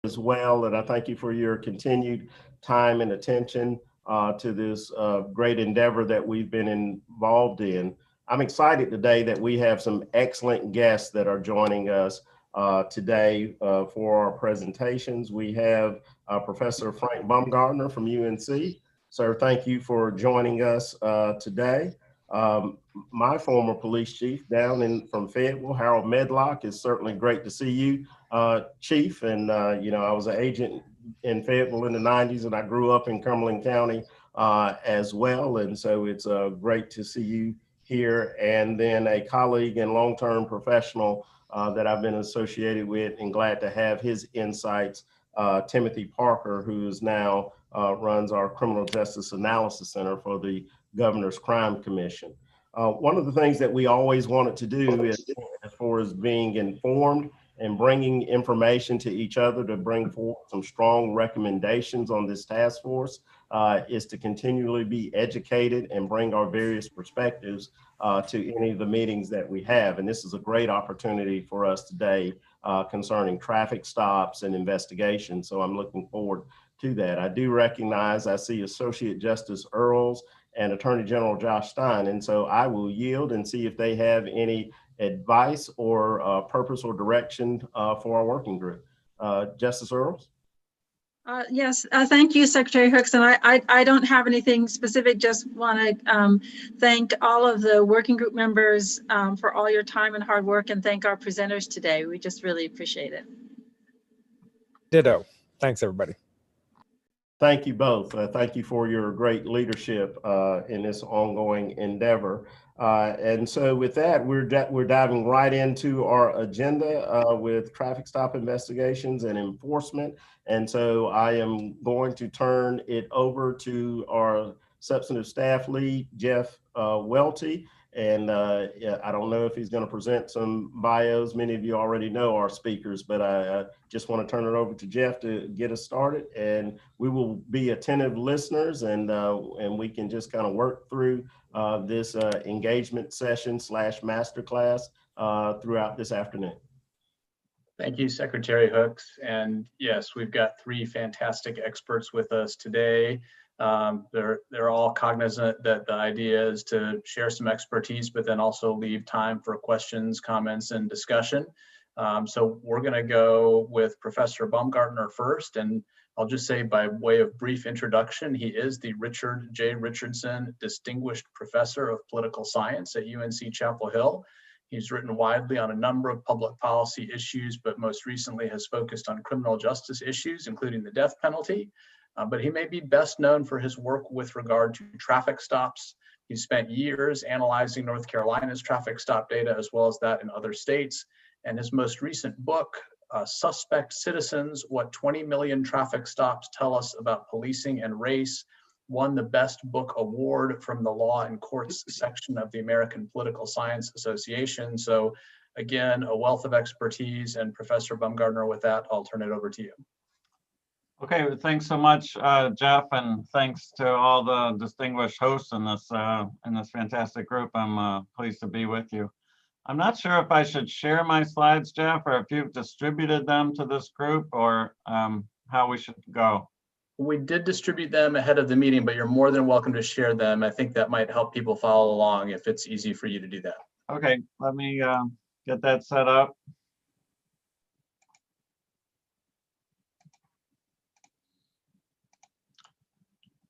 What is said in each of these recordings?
as well, and I thank you for your continued time and attention to this great endeavor that we've been involved in. I'm excited today that we have some excellent guests that are joining us today for our presentations. We have Professor Frank Baumgartner from UNC. Sir, thank you for joining us today. My former police chief down from Fayetteville, Harold Medlock, is certainly great to see you, Chief. And, I was an agent in Fayetteville in the 90s, and I grew up in Cumberland County as well. And so it's great to see you here. And then a colleague and long-term professional that I've been associated with and glad to have his insights, Timothy Parker, who is now runs our Criminal Justice Analysis Center for the Governor's Crime Commission. One of the things that we always wanted to do is, as far as being informed and bringing information to each other to bring forth some strong recommendations on this task force, is to continually be educated and bring our various perspectives to any of the meetings that we have. And this is a great opportunity for us today concerning traffic stops and investigations. So I'm looking forward to that. I do recognize, I see Associate Justice Earls and Attorney General Josh Stein. And so I will yield and see if they have any advice or purpose or direction for our working group. Justice Earls? Yes, thank you, Secretary Hooks. And I don't have anything specific, just want to thank all of the working group members for all your time and hard work, and thank our presenters today. We just really appreciate it. Ditto. Thanks, everybody. Thank you both. Thank you for your great leadership in this ongoing endeavor. And so with that, we're diving right into our agenda with traffic stop investigations and enforcement. And so I am going to turn it over to our substantive staff lead, Jeff Welty. And I don't know if he's going to present some bios. Many of you already know our speakers, but I just want to turn it over to Jeff to get us started. And we will be attentive listeners, and we can just kind of work through this engagement session / masterclass throughout this afternoon. Thank you, Secretary Hooks. And yes, we've got three fantastic experts with us today. They're all cognizant that the idea is to share some expertise, but then also leave time for questions, comments, and discussion. So we're going to go with Professor Baumgartner first, and I'll just say by way of brief introduction, he is the Richard J. Richardson Distinguished Professor of Political Science at UNC Chapel Hill. He's written widely on a number of public policy issues, but most recently has focused on criminal justice issues, including the death penalty. But he may be best known for his work with regard to traffic stops. He spent years analyzing North Carolina's traffic stop data, as well as that in other states. And his most recent book, Suspect Citizens: What 20 Million Traffic Stops Tell Us About Policing and Race, won the Best Book Award from the Law and Courts section of the American Political Science Association. So again, a wealth of expertise. And Professor Baumgartner, with that, I'll turn it over to you. Okay, thanks so much, Jeff, and thanks to all the distinguished hosts in this fantastic group. I'm pleased to be with you. I'm not sure if I should share my slides, Jeff, or if you've distributed them to this group, or how we should go. We did distribute them ahead of the meeting, but you're more than welcome to share them. I think that might help people follow along if it's easy for you to do that. Okay, let me get that set up.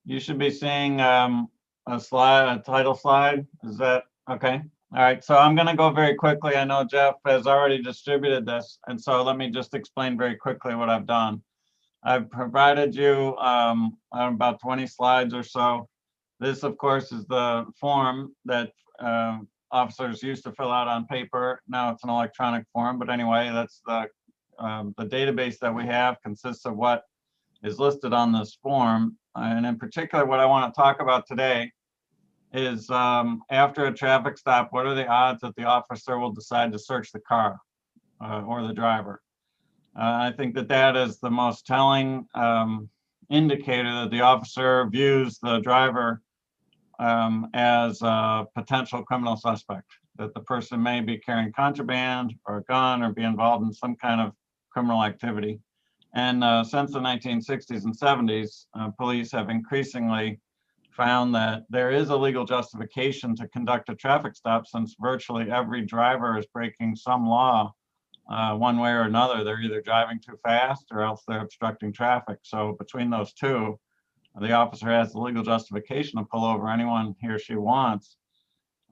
You should be seeing a title slide. Is that okay? All right, so I'm going to go very quickly. I know Jeff has already distributed this, and so let me just explain very quickly what I've done. I've provided you about 20 slides or so. This, of course, is the form that officers used to fill out on paper. Now it's an electronic form, but anyway, that's the database that we have consists of what is listed on this form. And in particular, what I want to talk about today is after a traffic stop, what are the odds that the officer will decide to search the car or the driver? I think that is the most telling indicator that the officer views the driver as a potential criminal suspect, that the person may be carrying contraband or a gun or be involved in some kind of criminal activity. And since the 1960s and 70s, police have increasingly found that there is a legal justification to conduct a traffic stop, since virtually every driver is breaking some law one way or another. They're either driving too fast or else they're obstructing traffic. So between those two, the officer has the legal justification to pull over anyone he or she wants.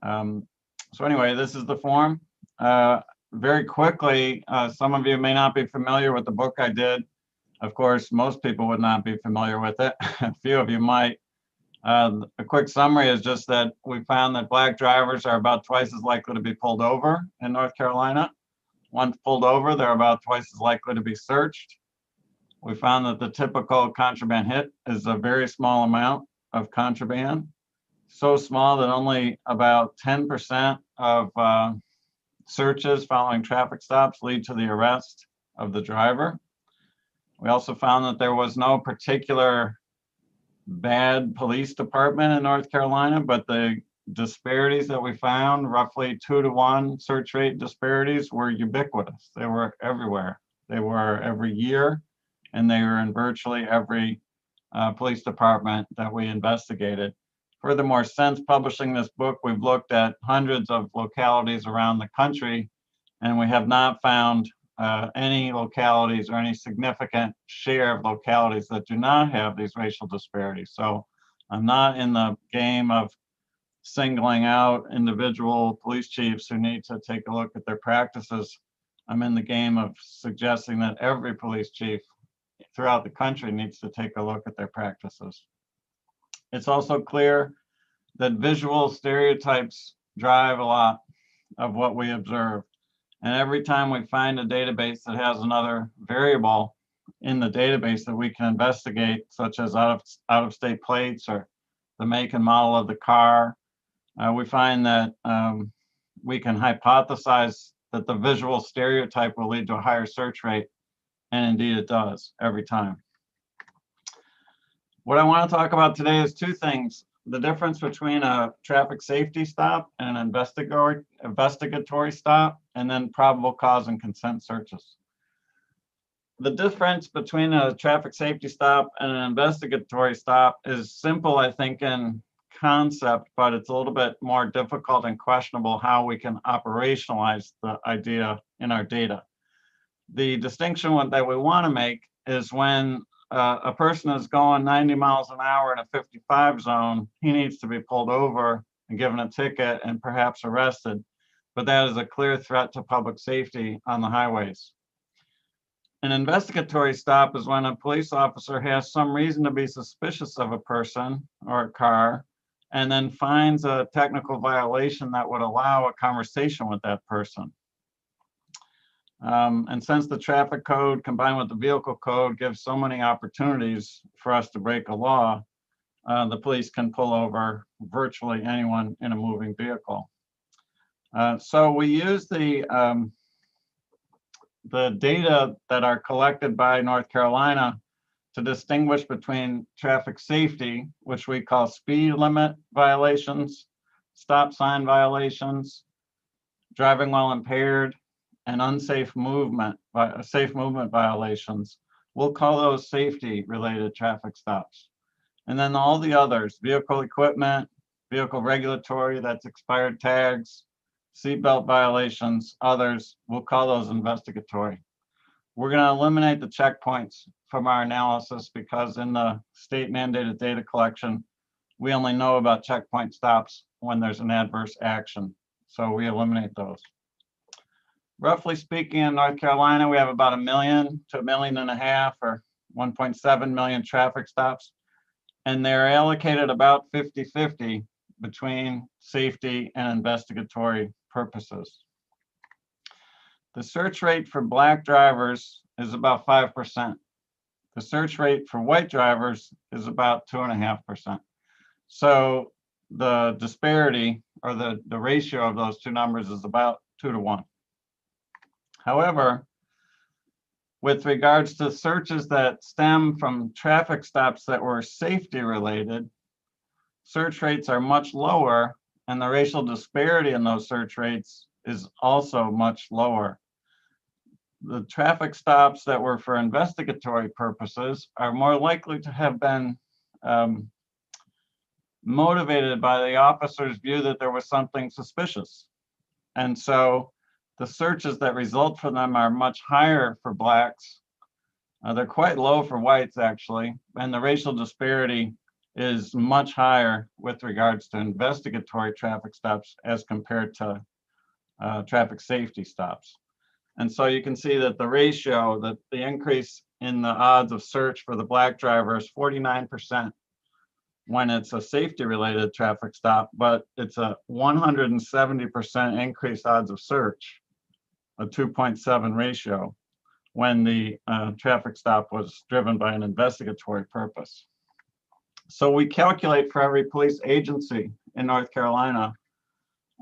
So anyway, this is the form. Very quickly, some of you may not be familiar with the book I did. Of course, most people would not be familiar with it. A few of you might. A quick summary is just that we found that Black drivers are about twice as likely to be pulled over in North Carolina. Once pulled over, they're about twice as likely to be searched. We found that the typical contraband hit is a very small amount of contraband, so small that only about 10% of searches following traffic stops lead to the arrest of the driver. We also found that there was no particular bad police department in North Carolina, but the disparities that we found, roughly 2-to-1 search rate disparities, were ubiquitous. They were everywhere. They were every year, and they were in virtually every police department that we investigated. Furthermore, since publishing this book, we've looked at hundreds of localities around the country, and we have not found any localities or any significant share of localities that do not have these racial disparities. So I'm not in the game of singling out individual police chiefs who need to take a look at their practices. I'm in the game of suggesting that every police chief throughout the country needs to take a look at their practices. It's also clear that visual stereotypes drive a lot of what we observe. And every time we find a database that has another variable in the database that we can investigate, such as out-of-state plates or the make and model of the car, we find that we can hypothesize that the visual stereotype will lead to a higher search rate. And indeed it does every time. What I want to talk about today is two things: the difference between a traffic safety stop and an investigatory stop, and then probable cause and consent searches. The difference between a traffic safety stop and an investigatory stop is simple, I think, in concept, but it's a little bit more difficult and questionable how we can operationalize the idea in our data. The distinction that we want to make is when a person is going 90 miles an hour in a 55 zone, he needs to be pulled over and given a ticket and perhaps arrested. But that is a clear threat to public safety on the highways. An investigatory stop is when a police officer has some reason to be suspicious of a person or a car, and then finds a technical violation that would allow a conversation with that person. And since the traffic code combined with the vehicle code gives so many opportunities for us to break a law, the police can pull over virtually anyone in a moving vehicle. So we use the data that are collected by North Carolina to distinguish between traffic safety, which we call speed limit violations, stop sign violations, driving while impaired, and unsafe movement, safe movement violations. We'll call those safety-related traffic stops. And then all the others: vehicle equipment, vehicle regulatory, that's expired tags, seatbelt violations, others, we'll call those investigatory. We're going to eliminate the checkpoints from our analysis because in the state mandated data collection, we only know about checkpoint stops when there's an adverse action. So we eliminate those. Roughly speaking, in North Carolina, we have about 1 million to 1.5 million or 1.7 million traffic stops, and they're allocated about 50-50 between safety and investigatory purposes. The search rate for Black drivers is about 5%. The search rate for white drivers is about 2.5%. So the disparity, or the ratio of those two numbers, is about 2-to-1. However, with regards to searches that stem from traffic stops that were safety related, search rates are much lower, and the racial disparity in those search rates is also much lower. the traffic stops that were for investigatory purposes are more likely to have been motivated by the officer's view that there was something suspicious. And so the searches that result from them are much higher for blacks. They're quite low for whites, actually, and the racial disparity is much higher with regards to investigatory traffic stops as compared to traffic safety stops. And so you can see that the ratio, that the increase in the odds of search for the black driver is 49% when it's a safety-related traffic stop, but it's a 170% increased odds of search, a 2.7 ratio, when the traffic stop was driven by an investigatory purpose. So we calculate for every police agency in North Carolina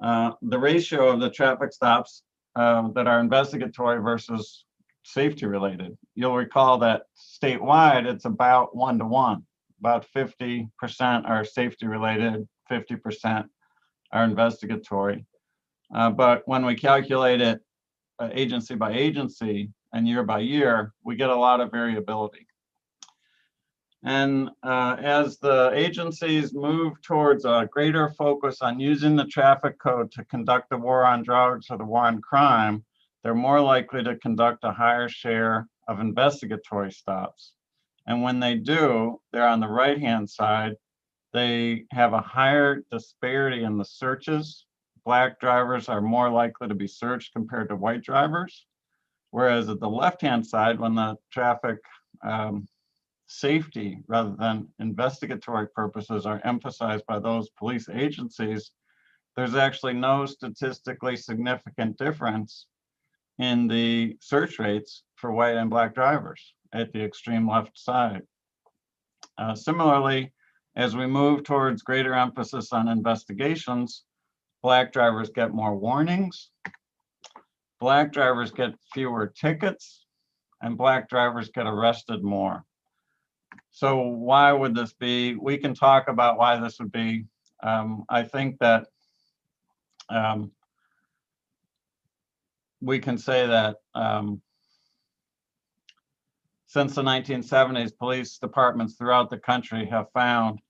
the ratio of the traffic stops that are investigatory versus safety related. You'll recall that statewide it's about 1-to-1. About 50% are safety related, 50% are investigatory. But when we calculate it agency by agency and year by year, we get a lot of variability. And as the agencies move towards a greater focus on using the traffic code to conduct the war on drugs or the war on crime, they're more likely to conduct a higher share of investigatory stops. And when they do, they're on the right-hand side, they have a higher disparity in the searches. Black drivers are more likely to be searched compared to white drivers. Whereas at the left-hand side, when the traffic safety rather than investigatory purposes are emphasized by those police agencies, there's actually no statistically significant difference in the search rates for white and black drivers at the extreme left side. Similarly, as we move towards greater emphasis on investigations, black drivers get more warnings, black drivers get fewer tickets, and black drivers get arrested more. So why would this be? We can talk about why this would be. I think that we can say that since the 1970s, police departments throughout the country have found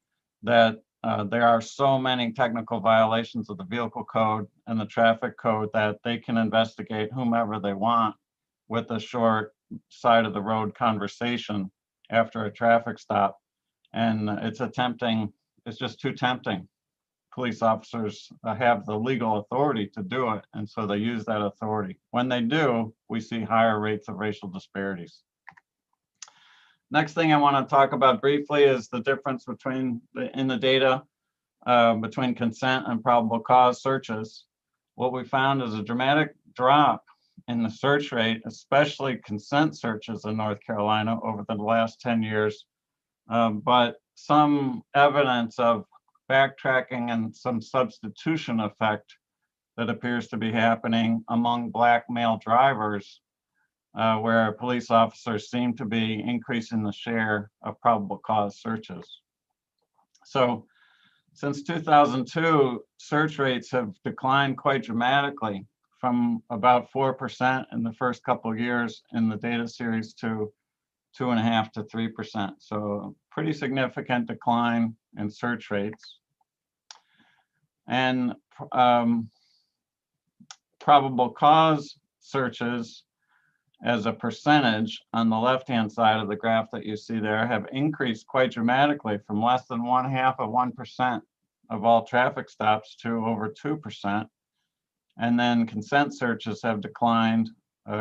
that there are so many technical violations of the vehicle code and the traffic code that they can investigate whomever they want with a short side of the road conversation after a traffic stop. And it's just too tempting. Police officers have the legal authority to do it, and so they use that authority. When they do, we see higher rates of racial disparities. Next thing I want to talk about briefly is the difference between in the data between consent and probable cause searches. What we found is a dramatic drop in the search rate, especially consent searches in North Carolina over the last 10 years, but some evidence of backtracking and some substitution effect that appears to be happening among black male drivers, where police officers seem to be increasing the share of probable cause searches. So since 2002, search rates have declined quite dramatically from about 4% in the first couple of years in the data series to 2.5% to 3%. So pretty significant decline in search rates. And probable cause searches as a percentage on the left-hand side of the graph that you see there have increased quite dramatically from less than 0.5% of all traffic stops to over 2%. And then consent searches have declined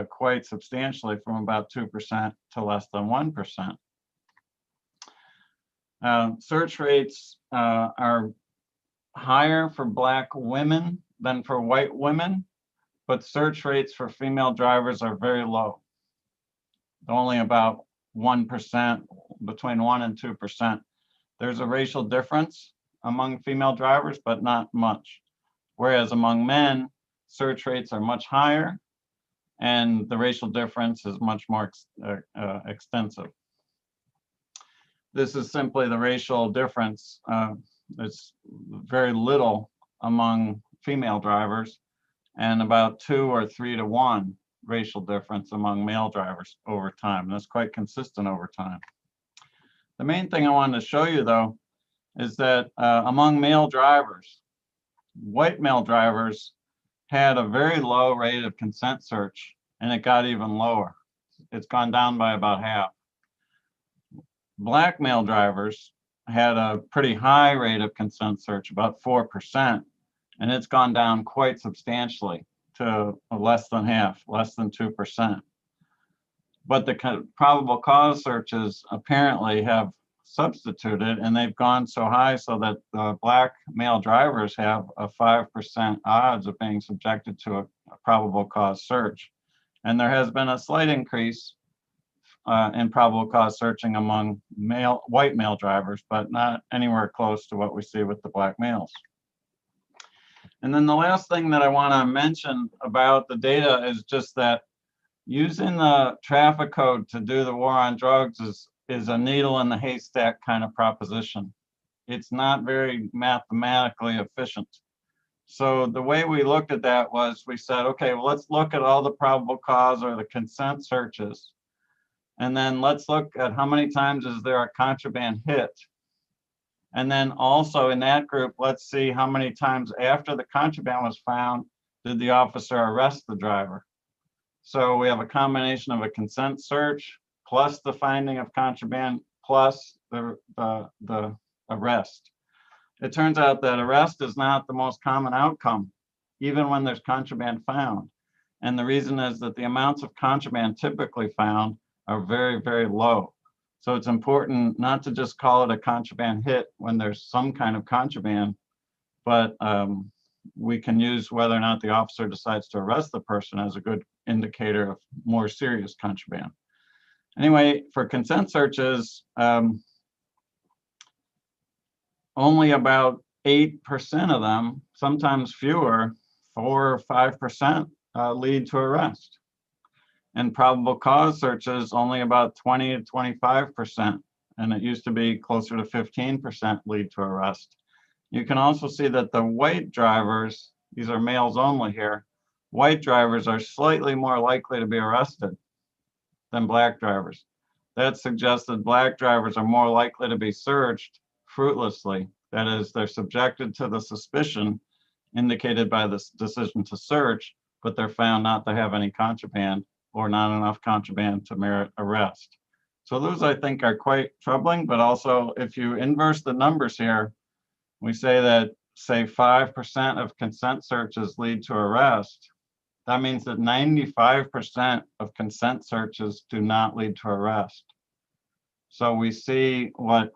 quite substantially from about 2% to less than 1%. Search rates are higher for black women than for white women, but search rates for female drivers are very low. Only about 1%, between 1 and 2%. There's a racial difference among female drivers, but not much. Whereas among men, search rates are much higher, and the racial difference is much more extensive. This is simply the racial difference. It's very little among female drivers, and about 2 or 3 to 1 racial difference among male drivers over time. That's quite consistent over time. The main thing I wanted to show you, though, is that among male drivers, white male drivers had a very low rate of consent search, and it got even lower. It's gone down by about half. Black male drivers had a pretty high rate of consent search, about 4%, and it's gone down quite substantially to less than half, less than 2%. But the probable cause searches apparently have substituted, and they've gone so high so that the black male drivers have a 5% odds of being subjected to a probable cause search. And there has been a slight increase in probable cause searching among white male drivers, but not anywhere close to what we see with the black males. And then the last thing that I want to mention about the data is just that using the traffic code to do the war on drugs is a needle in the haystack kind of proposition. It's not very mathematically efficient. So the way we looked at that was we said, okay, well, let's look at all the probable cause or the consent searches. And then let's look at how many times is there a contraband hit. And then also in that group, let's see how many times after the contraband was found did the officer arrest the driver. So we have a combination of a consent search plus the finding of contraband plus the arrest. It turns out that arrest is not the most common outcome, even when there's contraband found. And the reason is that the amounts of contraband typically found are very, very low. So it's important not to just call it a contraband hit when there's some kind of contraband, but we can use whether or not the officer decides to arrest the person as a good indicator of more serious contraband. Anyway, for consent searches, only about 8% of them, sometimes fewer, 4 or 5% lead to arrest. And probable cause searches, only about 20 to 25%, and it used to be closer to 15% lead to arrest. You can also see that the white drivers, these are males only here, white drivers are slightly more likely to be arrested than black drivers. That suggests that black drivers are more likely to be searched fruitlessly. That is, they're subjected to the suspicion indicated by this decision to search, but they're found not to have any contraband or not enough contraband to merit arrest. So those, I think, are quite troubling, but also if you inverse the numbers here, we say that, say, 5% of consent searches lead to arrest. That means that 95% of consent searches do not lead to arrest. So we see what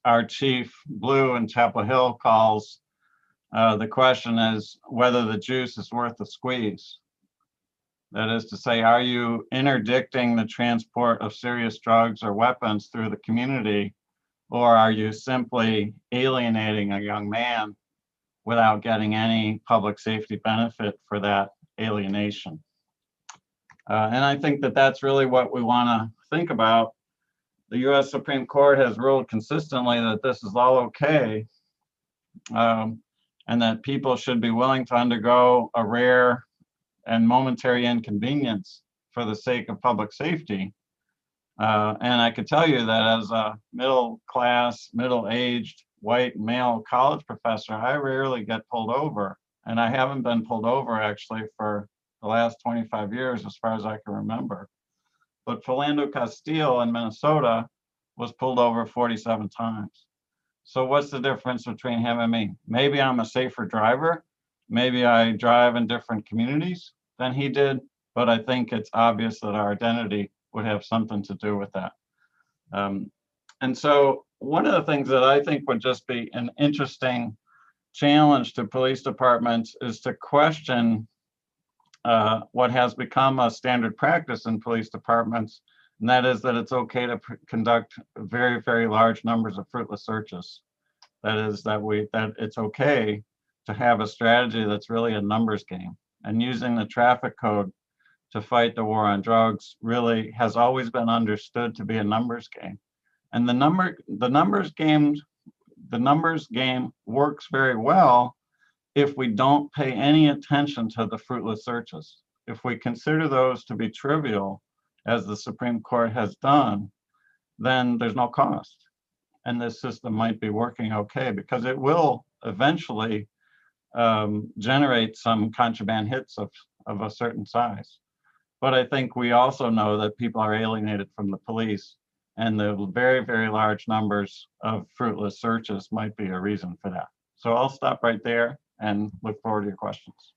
our chief, Blue in Chapel Hill, calls the question is whether the juice is worth the squeeze. That is to say, are you interdicting the transport of serious drugs or weapons through the community, or are you simply alienating a young man without getting any public safety benefit for that alienation? And I think that that's really what we want to think about. The US Supreme Court has ruled consistently that this is all okay, and that people should be willing to undergo a rare and momentary inconvenience for the sake of public safety. And I could tell you that as a middle-class, middle-aged, white male college professor, I rarely get pulled over. And I haven't been pulled over actually for the last 25 years, as far as I can remember. But Philando Castile in Minnesota was pulled over 47 times. So what's the difference between him and me? Maybe I'm a safer driver. Maybe I drive in different communities than he did, but I think it's obvious that our identity would have something to do with that. And so one of the things that I think would just be an interesting challenge to police departments is to question what has become a standard practice in police departments, and that is that it's okay to conduct very, very large numbers of fruitless searches. That is that it's okay to have a strategy that's really a numbers game, and using the traffic code to fight the war on drugs really has always been understood to be a numbers game. And the numbers game works very well if we don't pay any attention to the fruitless searches. if we consider those to be trivial, as the Supreme Court has done, then there's no cost. And this system might be working okay, because it will eventually generate some contraband hits of a certain size. But I think we also know that people are alienated from the police, and the very, very large numbers of fruitless searches might be a reason for that. So I'll stop right there and look forward to your questions.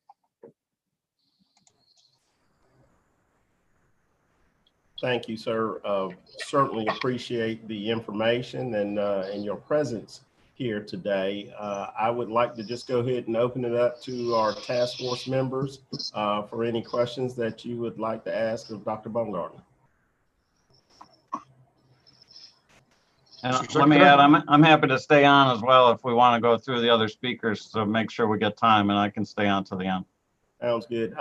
Thank you, sir. Certainly appreciate the information and your presence here today. I would like to just go ahead and open it up to our task force members for any questions that you would like to ask of Dr. Baumgartner. And let me add, I'm happy to stay on as well if we want to go through the other speakers, so make sure we get time, and I can stay on to the end. Sounds good.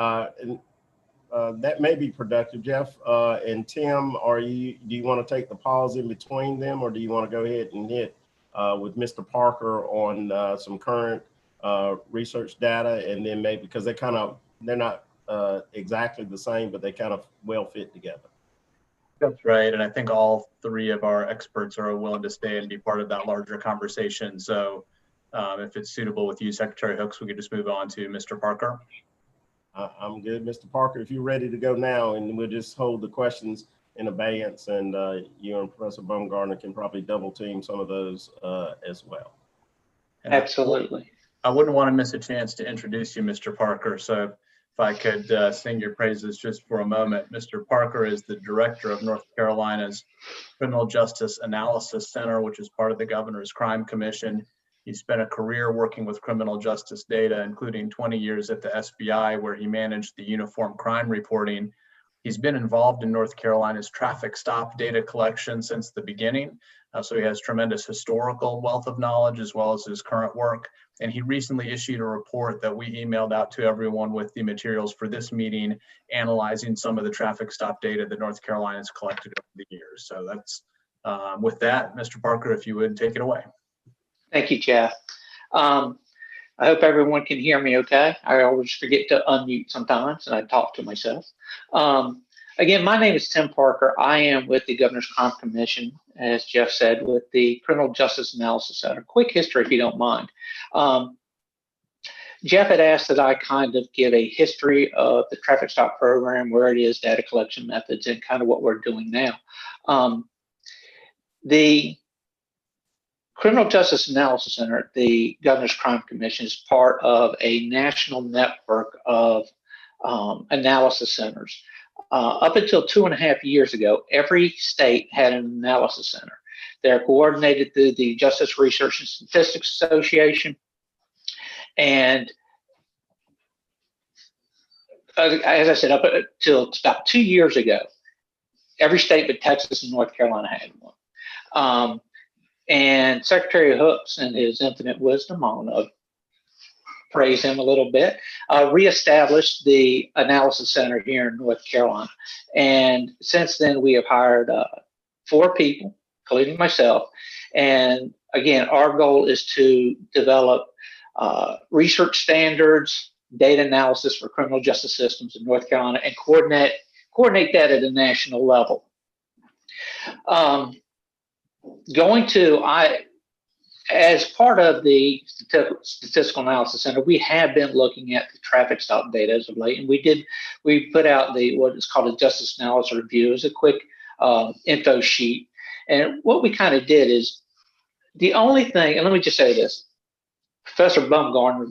That may be productive, Jeff. And Tim, do you want to take the pause in between them, or do you want to go ahead and hit with Mr. Parker on some current research data, and then maybe, because they're not exactly the same, but they kind of well fit together. That's right. And I think all three of our experts are willing to stay and be part of that larger conversation. So if it's suitable with you, Secretary Hooks, we could just move on to Mr. Parker. I'm good, Mr. Parker, if you're ready to go now, and we'll just hold the questions in abeyance, and you and Professor Baumgartner can probably double team some of those as well. And Absolutely. I wouldn't want to miss a chance to introduce you, Mr. Parker. So if I could sing your praises just for a moment. Mr. Parker is the director of North Carolina's Criminal Justice Analysis Center, which is part of the Governor's Crime Commission. He spent a career working with criminal justice data, including 20 years at the SBI, where he managed the uniform crime reporting. He's been involved in North Carolina's traffic stop data collection since the beginning. So he has tremendous historical wealth of knowledge as well as his current work. And he recently issued a report that we emailed out to everyone with the materials for this meeting, analyzing some of the traffic stop data that North Carolina has collected over the years. So that's with that, Mr. Parker, if you would take it away. Thank you, Jeff. I hope everyone can hear me okay. I always forget to unmute sometimes, and I talk to myself. Again, my name is Tim Parker. I am with the Governor's Crime Commission, as Jeff said, with the Criminal Justice Analysis Center. Quick history, if you don't mind. Jeff had asked that I kind of give a history of the traffic stop program, where it is, data collection methods, and kind of what we're doing now. The Criminal Justice Analysis Center, the Governor's Crime Commission, is part of a national network of analysis centers. Up until 2.5 years ago, every state had an analysis center. They're coordinated through the Justice Research and Statistics Association. And as I said, up until about 2 years ago, every state but Texas and North Carolina had one. And Secretary Hooks, in his infinite wisdom, I want to praise him a little bit, reestablished the Analysis Center here in North Carolina. And since then, we have hired 4 people, including myself. And again, our goal is to develop research standards, data analysis for criminal justice systems in North Carolina, and coordinate that at a national level. As part of the Statistical Analysis Center, we have been looking at the traffic stop data as of late, and we put out what is called a Justice Analysis Review as a quick info sheet. And what we kind of did is, the only thing, and let me just say this, Professor Baumgartner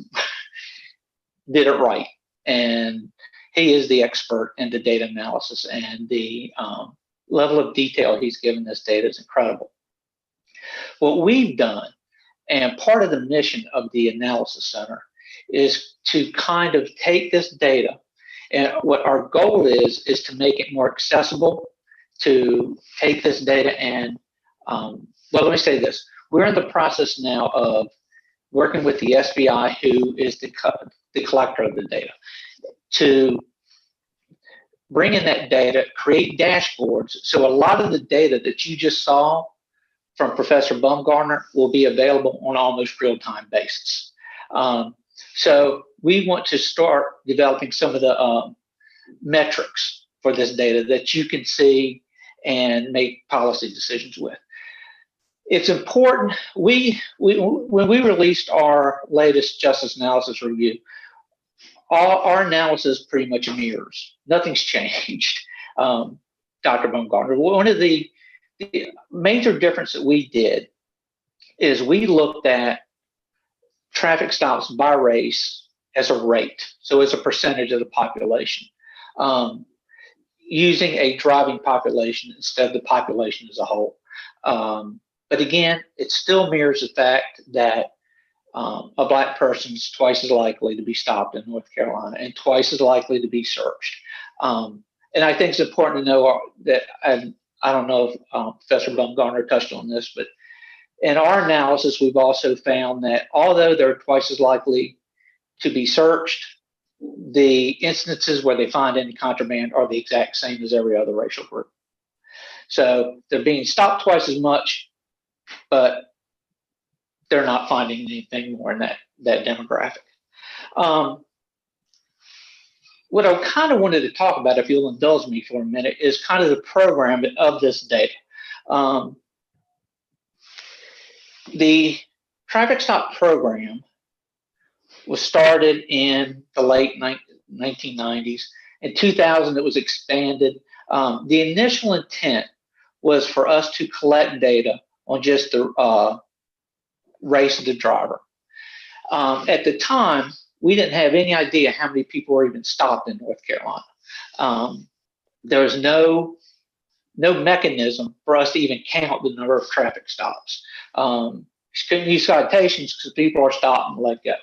did it right, and he is the expert in the data analysis, and the level of detail he's given this data is incredible. What we've done, and part of the mission of the Analysis Center, is to kind of take this data, and what our goal is to make it more accessible, to take this data and, well, let me say this. We're in the process now of working with the SBI, who is the collector of the data, to bring in that data, create dashboards. So a lot of the data that you just saw from Professor Baumgartner will be available on almost real-time basis. So we want to start developing some of the metrics for this data that you can see and make policy decisions with. It's important. When we released our latest justice analysis review, our analysis pretty much mirrors. Nothing's changed, Dr. Baumgartner. One of the major difference that we did is we looked at traffic stops by race as a rate, so as a percentage of the population, using a driving population instead of the population as a whole. But again, it still mirrors the fact that a Black person is twice as likely to be stopped in North Carolina and twice as likely to be searched. And I think it's important to know that, I don't know if Professor Baumgartner touched on this, but in our analysis, we've also found that although they're twice as likely to be searched, the instances where they find any contraband are the exact same as every other racial group. So they're being stopped twice as much, but they're not finding anything more in that demographic. What I kind of wanted to talk about, if you'll indulge me for a minute, is kind of the program of this data. The traffic stop program was started in the late 1990s. In 2000, it was expanded. The initial intent was for us to collect data on just the race of the driver. At the time, we didn't have any idea how many people were even stopped in North Carolina. There was no mechanism for us to even count the number of traffic stops. Couldn't use citations because people are stopped and let go.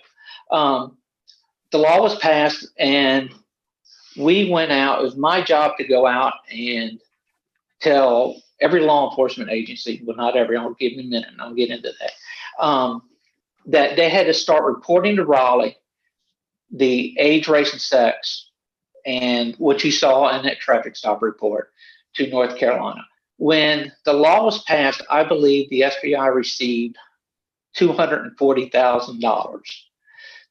The law was passed, and we went out. It was my job to go out and tell every law enforcement agency, well, not every, I'll give you a minute and I'll get into that, that they had to start reporting to Raleigh the age, race, and sex, and what you saw in that traffic stop report to North Carolina. When the law was passed, I believe the SBI received $240,000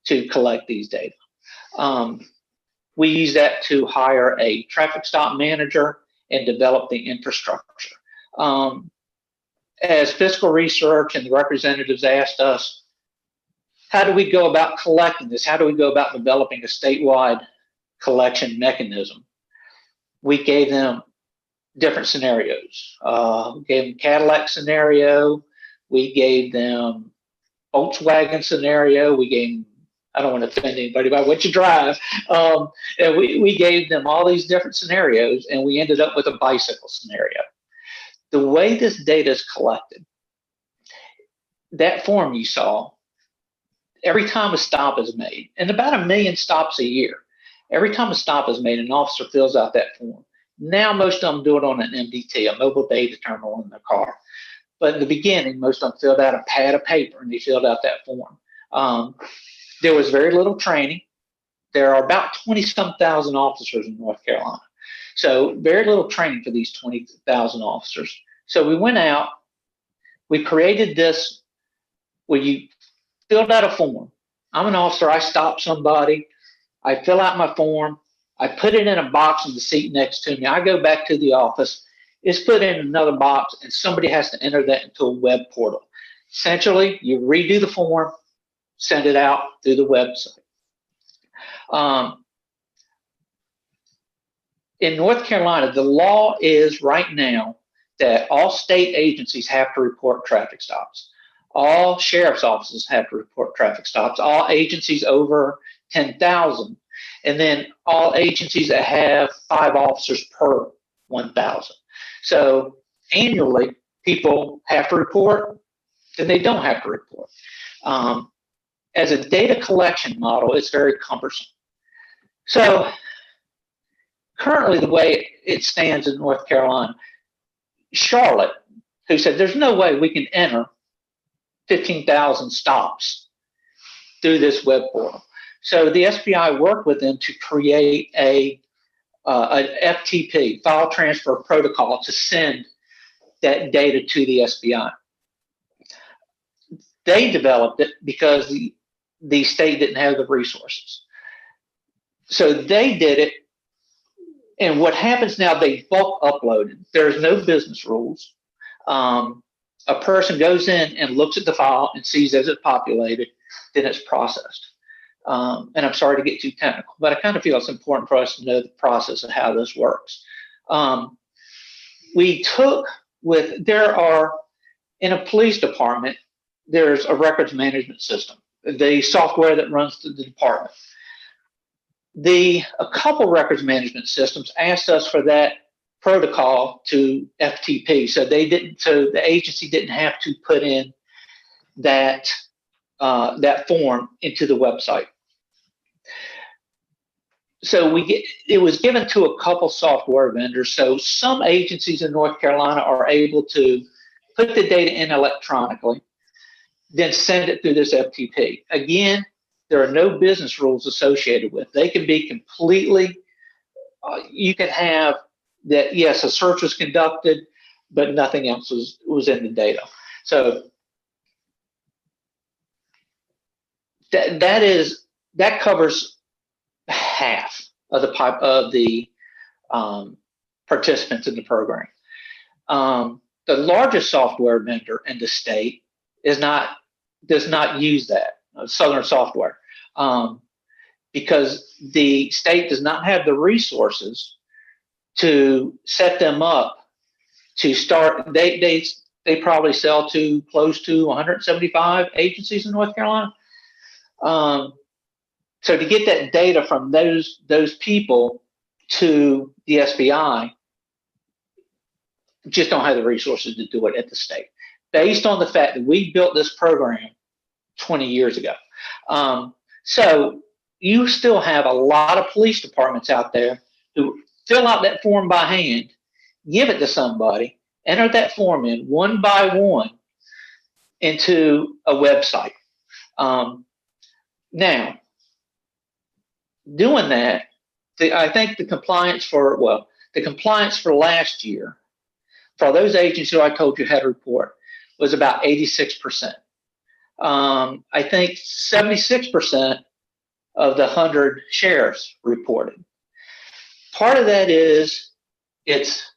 to collect these data. We use that to hire a traffic stop manager and develop the infrastructure. As fiscal research and the representatives asked us, how do we go about collecting this? How do we go about developing a statewide collection mechanism? We gave them different scenarios. We gave them Cadillac scenario. We gave them Volkswagen scenario. We gave them, I don't want to offend anybody about what you drive. And we gave them all these different scenarios, and we ended up with a bicycle scenario. The way this data is collected, that form you saw, every time a stop is made, and about 1 million stops a year, every time a stop is made, an officer fills out that form. Now most of them do it on an MDT, a mobile data terminal in their car. But in the beginning, most of them filled out a pad of paper and they filled out that form. There was very little training. There are about 20-some thousand officers in North Carolina. So very little training for these 20,000 officers. So we went out, we created this where you filled out a form. I'm an officer, I stop somebody, I fill out my form, I put it in a box in the seat next to me. I go back to the office, it's put in another box, and somebody has to enter that into a web portal. Essentially, you redo the form, send it out through the website. In North Carolina, the law is right now that all state agencies have to report traffic stops. All sheriff's offices have to report traffic stops. All agencies over 10,000. And then all agencies that have 5 officers per 1,000. So annually, people have to report, then they don't have to report. As a data collection model, it's very cumbersome. So currently, the way it stands in North Carolina, Charlotte, who said there's no way we can enter 15,000 stops through this web portal. So the SBI worked with them to create an FTP, file transfer protocol, to send that data to the SBI. They developed it because the state didn't have the resources. So they did it And what happens now, they bulk upload. There's no business rules. A person goes in and looks at the file and sees as it's populated, then it's processed. And I'm sorry to get too technical, but I kind of feel it's important for us to know the process of how this works. In a police department, there's a records management system, the software that runs through the department. A couple records management systems asked us for that protocol to FTP, so the agency didn't have to put in that form into the website. So it was given to a couple software vendors. So some agencies in North Carolina are able to put the data in electronically, then send it through this FTP. Again, there are no business rules associated with. They can be completely, you can have that, yes, a search was conducted, but nothing else was in the data. So that covers half of the participants in the program. The largest software vendor in the state does not use that, Southern Software, because the state does not have the resources to set them up to start. They probably sell to close to 175 agencies in North Carolina. So to get that data from those people to the SBI, just don't have the resources to do it at the state, based on the fact that we built this program 20 years ago. So you still have a lot of police departments out there who fill out that form by hand, give it to somebody, enter that form in one by one into a website. Now, doing that, I think the compliance for last year, for those agencies who I told you had a report, was about 86%. I think 76% of the 100 sheriffs reported. Part of that is it's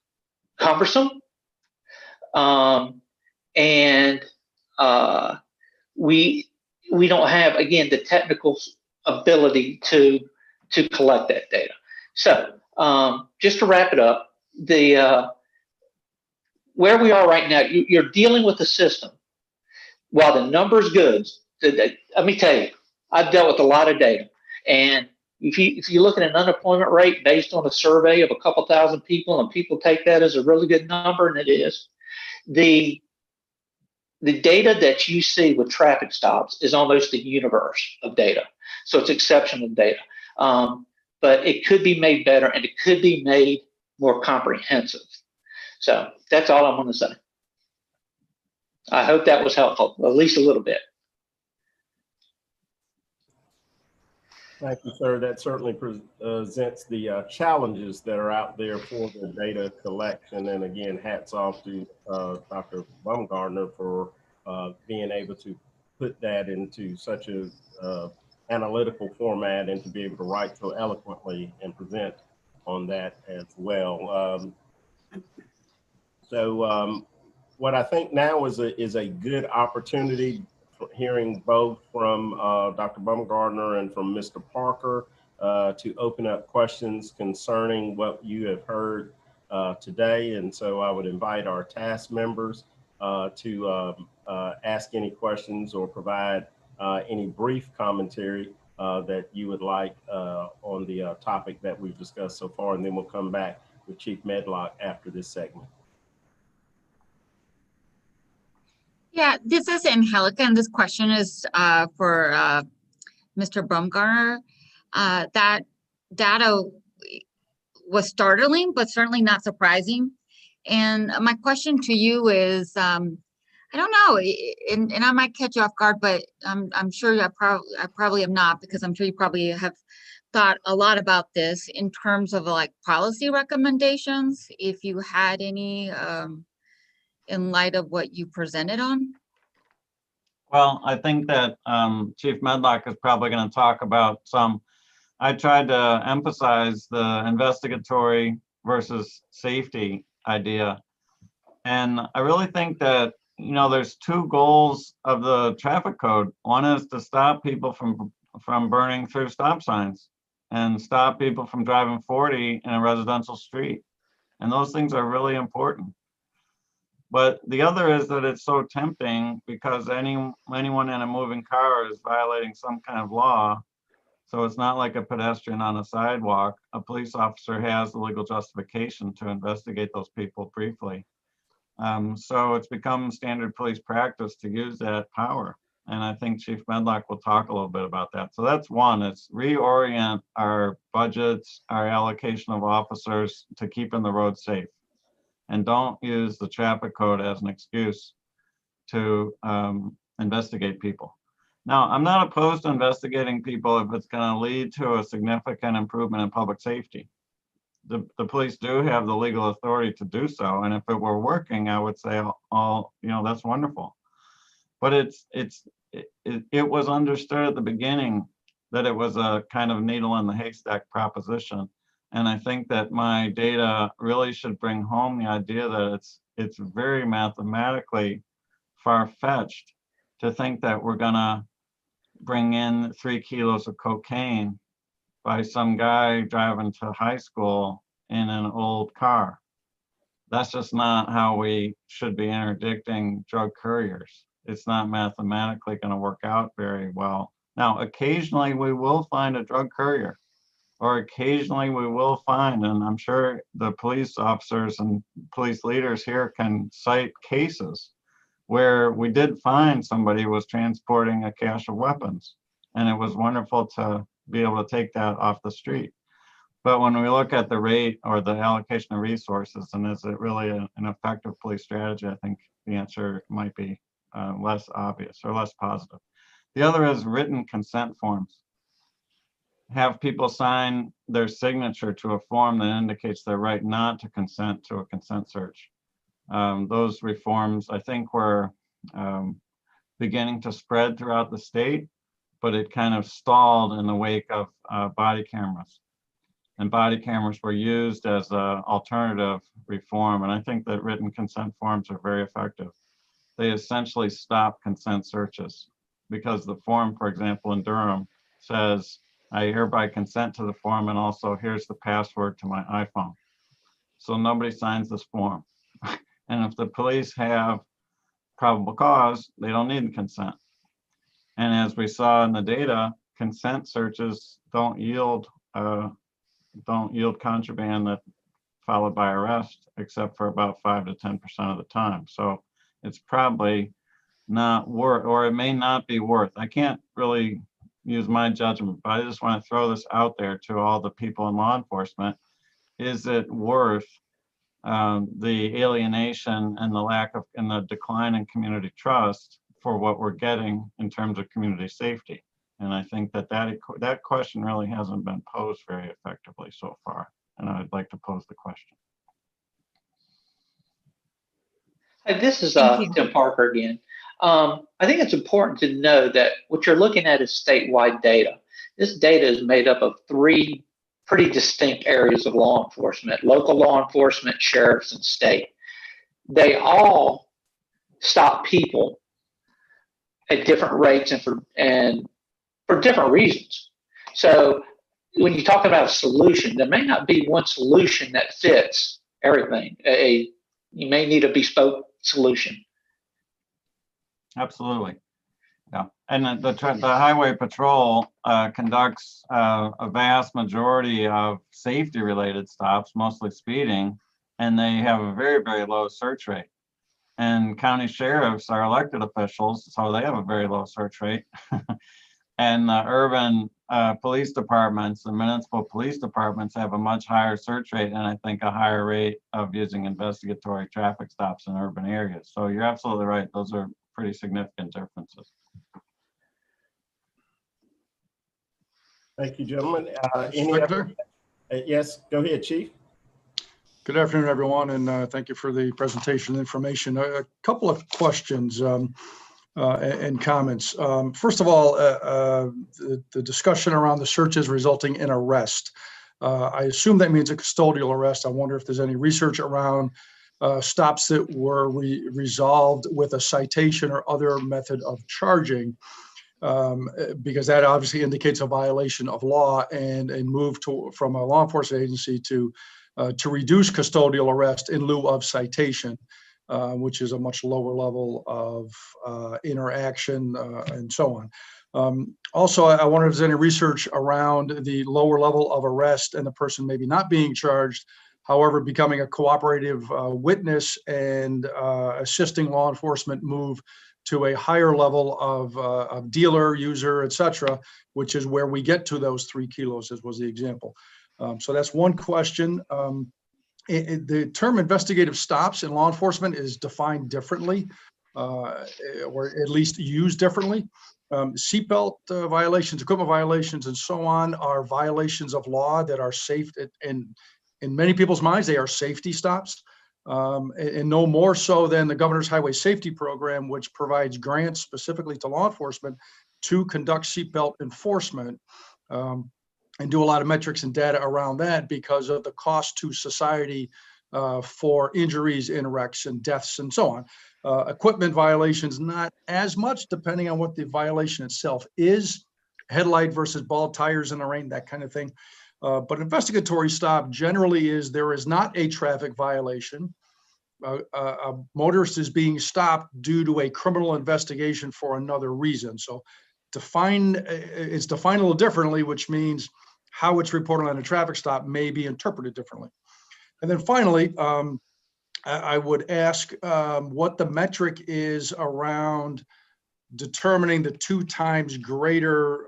cumbersome, and we don't have, again, the technical ability to collect that data. So just to wrap it up, where we are right now, you're dealing with a system. While the number's good, let me tell you, I've dealt with a lot of data, and if you look at an unemployment rate based on a survey of a couple thousand people, and people take that as a really good number, and it is, the data that you see with traffic stops is almost a universe of data. So it's exceptional data. But it could be made better, and it could be made more comprehensive. So that's all I'm going to say. I hope that was helpful, at least a little bit. Thank you, sir. That certainly presents the challenges that are out there for the data collection. And again, hats off to Dr. Baumgartner for being able to put that into such a analytical format and to be able to write so eloquently and present on that as well. So what I think now is a good opportunity, hearing both from Dr. Baumgartner and from Mr. Parker, to open up questions concerning what you have heard today. And so I would invite our task members to ask any questions or provide any brief commentary that you would like on the topic that we've discussed so far. And then we'll come back with Chief Medlock after this segment. Yeah, this is Angelica, and this question is for Mr. Baumgartner. That data was startling, but certainly not surprising. And my question to you is, I don't know, and I might catch you off guard, but I'm sure I probably am not, because I'm sure you probably have thought a lot about this in terms of like policy recommendations, if you had any in light of what you presented on? Well, I think that Chief Medlock is probably going to talk about some I tried to emphasize the investigatory versus safety idea. And I really think that, you know, there's two goals of the traffic code. One is to stop people from burning through stop signs and stop people from driving 40 in a residential street. And those things are really important. But the other is that it's so tempting because anyone in a moving car is violating some kind of law. So it's not like a pedestrian on a sidewalk. A police officer has the legal justification to investigate those people briefly. So it's become standard police practice to use that power. And I think Chief Medlock will talk a little bit about that. So that's one, it's reorient our budgets, our allocation of officers to keeping the road safe. And don't use the traffic code as an excuse to investigate people. Now, I'm not opposed to investigating people if it's going to lead to a significant improvement in public safety. The police do have the legal authority to do so. And if it were working, I would say, all, you know, that's wonderful. But it was understood at the beginning that it was a kind of needle in the haystack proposition. And I think that my data really should bring home the idea that it's very mathematically far-fetched to think that we're gonna bring in 3 kilos of cocaine by some guy driving to high school in an old car. That's just not how we should be interdicting drug couriers. It's not mathematically going to work out very well. Now, occasionally we will find a drug courier, or occasionally we will find, and I'm sure the police officers and police leaders here can cite cases where we did find somebody was transporting a cache of weapons, and it was wonderful to be able to take that off the street. But when we look at the rate or the allocation of resources, and is it really an effective police strategy, I think the answer might be less obvious or less positive. The other is written consent forms. Have people sign their signature to a form that indicates their right not to consent to a consent search. Those reforms, I think, were beginning to spread throughout the state, but it kind of stalled in the wake of body cameras. And body cameras were used as an alternative reform. And I think that written consent forms are very effective. They essentially stop consent searches because the form, for example, in Durham says, I hereby consent to the form and also here's the password to my iPhone. So nobody signs this form. And if the police have probable cause, they don't need consent. And as we saw in the data, consent searches don't yield contraband that followed by arrest, except for about 5 to 10% of the time. So it's probably not worth, or it may not be worth. I can't really use my judgment, but I just want to throw this out there to all the people in law enforcement. Is it worth the alienation and the lack of, and the decline in community trust for what we're getting in terms of community safety? And I think that question really hasn't been posed very effectively so far. And I'd like to pose the question. Hey, this is Tim Parker again. I think it's important to know that what you're looking at is statewide data. This data is made up of 3 pretty distinct areas of law enforcement: local law enforcement, sheriffs, and state. They all stop people at different rates and for different reasons. So when you talk about a solution, there may not be one solution that fits everything. You may need a bespoke solution. Absolutely. Yeah. And the Highway Patrol conducts a vast majority of safety related stops, mostly speeding, and they have a very, very low search rate. And county sheriffs are elected officials, so they have a very low search rate. And urban police departments and municipal police departments have a much higher search rate, and I think a higher rate of using investigatory traffic stops in urban areas. So you're absolutely right. Those are pretty significant differences. Thank you, gentlemen. Any other? Yes, go ahead, Chief. Good afternoon, everyone, and thank you for the presentation information. A couple of questions. and comments. First of all, the discussion around the searches resulting in arrest. I assume that means a custodial arrest. I wonder if there's any research around stops that were resolved with a citation or other method of charging, because that obviously indicates a violation of law and a move from a law enforcement agency to reduce custodial arrest in lieu of citation, which is a much lower level of interaction and so on. Also, I wonder if there's any research around the lower level of arrest and the person maybe not being charged, however, becoming a cooperative witness and assisting law enforcement move to a higher level of dealer, user, et cetera, which is where we get to those 3 kilos, as was the example. So that's one question. The term investigative stops in law enforcement is defined differently, or at least used differently. Seatbelt violations, equipment violations, and so on are violations of law that are safe, and in many people's minds, they are safety stops, and no more so than the Governor's Highway Safety Program, which provides grants specifically to law enforcement to conduct seatbelt enforcement, and do a lot of metrics and data around that because of the cost to society for injuries in wrecks and deaths and so on. Equipment violations, not as much, depending on what the violation itself is, headlight versus bald tires in the rain, that kind of thing. But investigatory stop generally is there is not a traffic violation. A motorist is being stopped due to a criminal investigation for another reason. So it's defined a little differently, which means how it's reported on a traffic stop may be interpreted differently. And then finally, I would ask what the metric is around determining the 2 times greater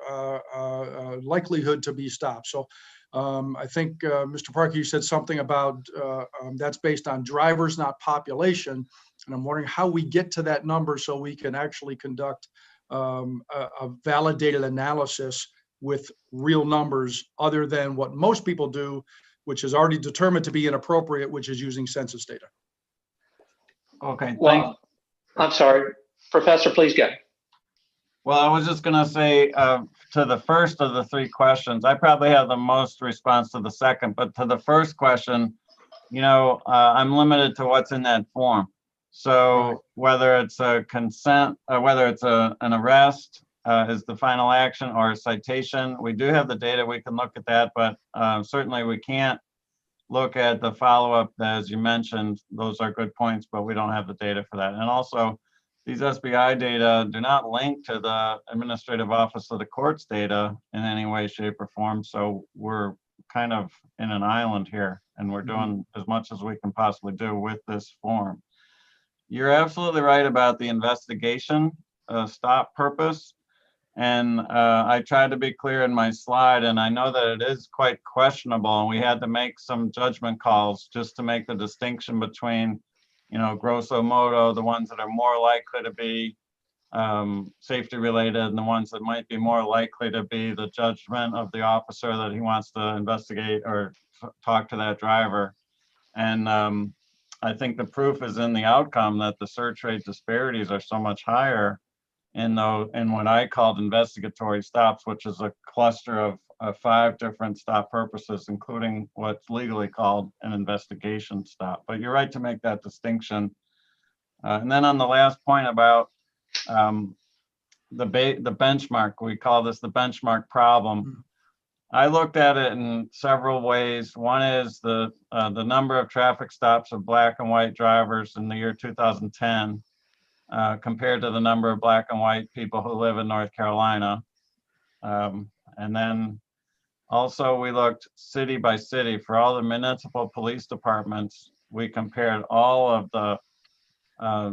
likelihood to be stopped. So I think, Mr. Parker, you said something about that's based on drivers, not population. And I'm wondering how we get to that number so we can actually conduct a validated analysis with real numbers other than what most people do, which is already determined to be inappropriate, which is using census data. Okay, Well, I'm sorry, Professor, please go. Well, I was just gonna say, to the first of the 3 questions, I probably have the most response to the second, but to the first question, I'm limited to what's in that form. So whether it's a consent, or whether it's an arrest is the final action, or a citation, we do have the data, we can look at that, but certainly we can't look at the follow-up, as you mentioned. Those are good points, but we don't have the data for that. And also, these SBI data do not link to the Administrative Office of the Courts data in any way, shape, or form. So we're kind of in an island here, and we're doing as much as we can possibly do with this form. You're absolutely right about the investigation stop purpose. And I tried to be clear in my slide, and I know that it is quite questionable, and we had to make some judgment calls just to make the distinction between, grosso modo, the ones that are more likely to be safety related, and the ones that might be more likely to be the judgment of the officer that he wants to investigate or talk to that driver. And I think the proof is in the outcome that the search rate disparities are so much higher in what I called investigatory stops, which is a cluster of 5 different stop purposes, including what's legally called an investigation stop. But you're right to make that distinction. And then on the last point about the benchmark, we call this the benchmark problem. I looked at it in several ways. One is the number of traffic stops of Black and white drivers in the year 2010. Compared to the number of Black and white people who live in North Carolina. And then also we looked city by city for all the municipal police departments. We compared all of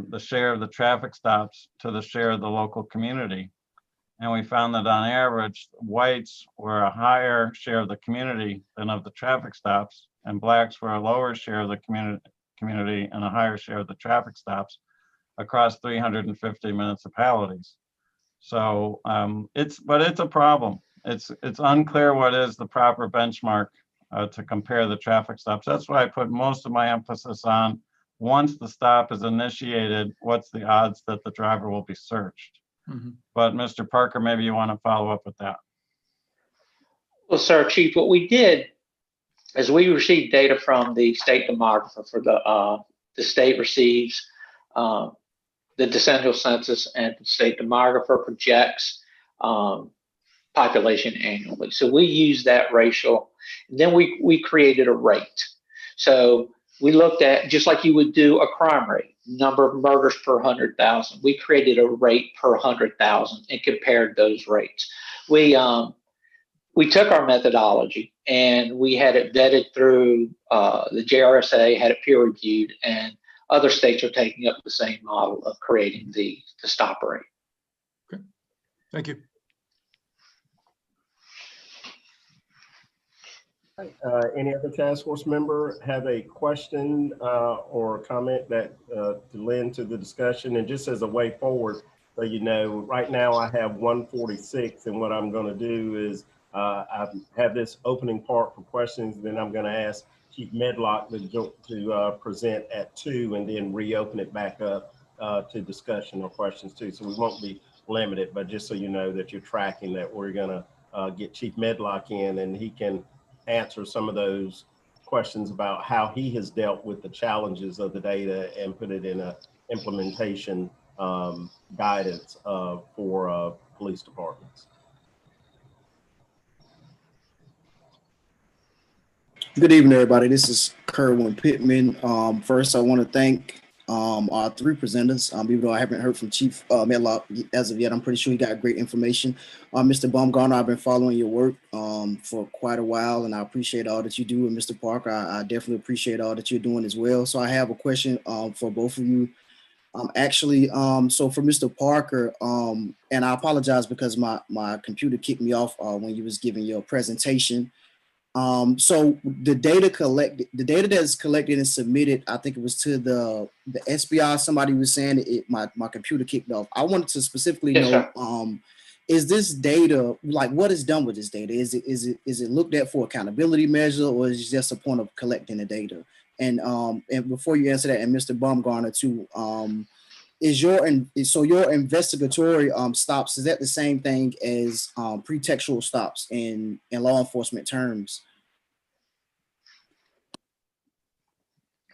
the share of the traffic stops to the share of the local community. And we found that on average, whites were a higher share of the community than of the traffic stops, and Blacks were a lower share of the community and a higher share of the traffic stops across 350 municipalities. So it's a problem. It's unclear what is the proper benchmark to compare the traffic stops. That's why I put most of my emphasis on once the stop is initiated, what's the odds that the driver will be searched? Mhm. But Mr. Parker, maybe you want to follow up with that. Well, sir, Chief, what we did is we received data from the state demographer for the state receives the decennial census, and the state demographer projects population annually. So we use that racial, and then we created a rate. So we looked at, just like you would do a crime rate, number of murders per 100,000. We created a rate per 100,000 and compared those rates. We took our methodology and we had it vetted through the JRSA, had it peer reviewed, and other states are taking up the same model of creating the stop rate. Okay, thank you. Any other task force member have a question or comment that to lend to the discussion? And just as a way forward, so you know, right now I have 146, and what I'm going to do is I have this opening part for questions, then I'm going to ask Chief Medlock to present at 2, and then reopen it back up to discussion or questions too. So we won't be limited, but just so you know that you're tracking that, we're going to get Chief Medlock in, and he can answer some of those questions about how he has dealt with the challenges of the data and put it in a implementation guidance for police departments. Good evening, everybody. This is Kerwin Pittman. First, I want to thank our 3 presenters. Even though I haven't heard from Chief Medlock as of yet, I'm pretty sure he got great information. Mr. Baumgartner, I've been following your work for quite a while, and I appreciate all that you do. And Mr. Parker, I definitely appreciate all that you're doing as well. So I have a question for both of you. So for Mr. Parker, and I apologize because my computer kicked me off when you was giving your presentation. So the data that's collected and submitted, I think it was to the SBI. Somebody was saying my computer kicked off. I wanted to specifically know, is this data, like, what is done with this data? Is it looked at for accountability measure, or is it just a point of collecting the data? And before you answer that, and Mr. Baumgartner too, so your investigatory stops, is that the same thing as pretextual stops in law enforcement terms?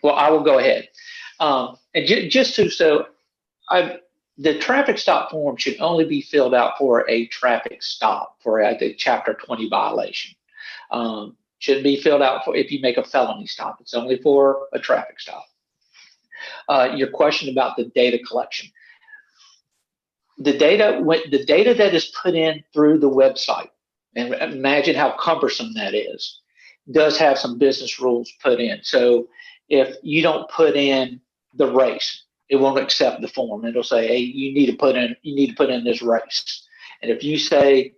Well, I will go ahead. And the traffic stop form should only be filled out for a traffic stop, for the Chapter 20 violation. Shouldn't be filled out for if you make a felony stop. It's only for a traffic stop. Your question about the data collection. The data that is put in through the website, and imagine how cumbersome that is, does have some business rules put in. So if you don't put in the race, it won't accept the form. It'll say, hey, you need to put in this race. And if you say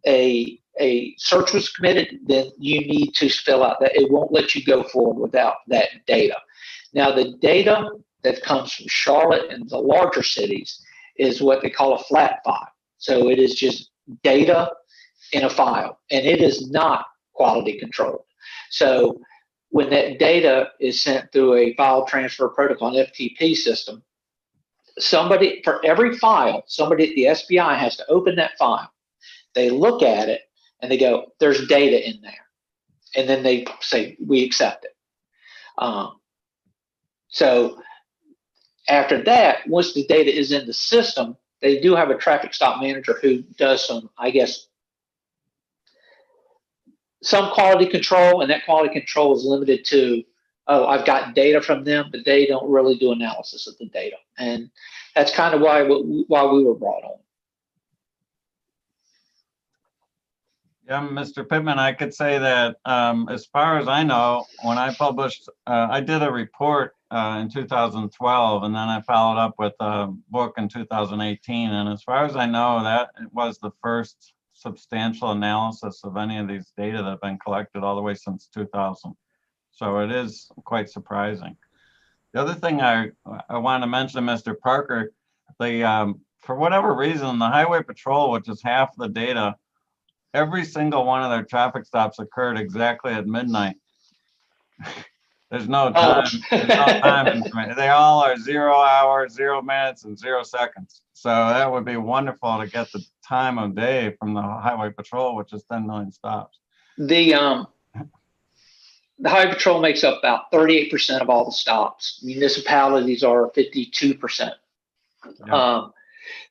a search was committed, then you need to fill out that. It won't let you go forward without that data. Now, the data that comes from Charlotte and the larger cities is what they call a flat file. So it is just data in a file, and it is not quality controlled. So when that data is sent through a file transfer protocol, an FTP system, for every file, somebody at the SBI has to open that file. They look at it and they go, there's data in there. And then they say, we accept it. So after that, once the data is in the system, they do have a traffic stop manager who does some, I guess, some quality control, and that quality control is limited to, oh, I've got data from them, but they don't really do analysis of the data. And that's kind of why we were brought on. Yeah, Mr. Pittman, I could say that as far as I know, when I published, I did a report in 2012, and then I followed up with a book in 2018. And as far as I know, that it was the first substantial analysis of any of these data that have been collected all the way since 2000. So it is quite surprising. The other thing I wanted to mention to Mr. Parker, for whatever reason, the Highway Patrol, which is half the data, every single one of their traffic stops occurred exactly at midnight. There's no time. There's no time information. They all are 0 hours, 0 minutes, and 0 seconds. So that would be wonderful to get the time of day from the Highway Patrol, which is 10 million stops. The Highway Patrol makes up about 38% of all the stops. Municipalities are 52%. Yeah.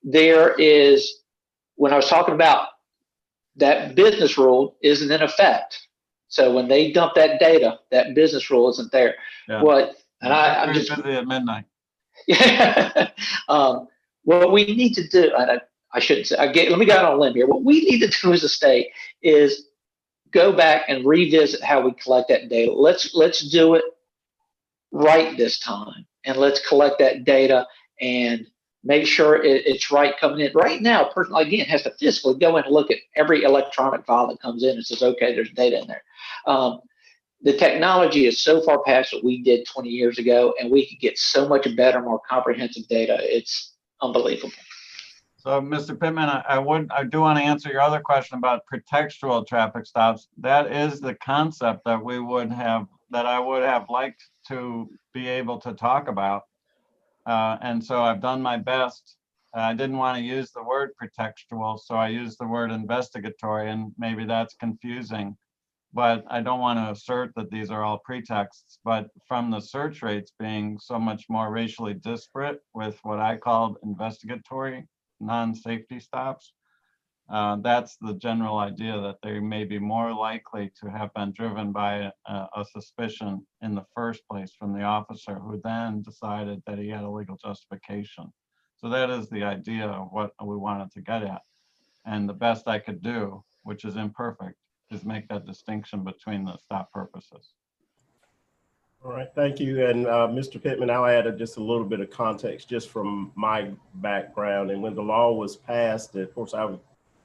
There is, when I was talking about that business rule isn't in effect. So when they dump that data, that business rule isn't there. Yeah. I'm very just busy at midnight. Yeah. What we need to do, and I shouldn't say, let me go out on a limb here. What we need to do as a state is go back and revisit how we collect that data. Let's do it right this time, and let's collect that data and make sure it's right coming in. Right now, a person, again, has to physically go in and look at every electronic file that comes in and says, okay, there's data in there. The technology is so far past what we did 20 years ago, and we could get so much better, more comprehensive data. It's unbelievable. So, Mr. Pittman, I do want to answer your other question about pretextual traffic stops. That is the concept that we would have, that I would have liked to be able to talk about. And so I've done my best. I didn't want to use the word pretextual, so I used the word investigatory, and maybe that's confusing. But I don't want to assert that these are all pretexts. But from the search rates being so much more racially disparate with what I called investigatory non-safety stops, that's the general idea, that they may be more likely to have been driven by a suspicion in the first place from the officer, who then decided that he had a legal justification. So that is the idea of what we wanted to get at. And the best I could do, which is imperfect, is make that distinction between the stop purposes. All right, thank you. And Mr. Pittman, I'll add just a little bit of context just from my background. And when the law was passed, of course,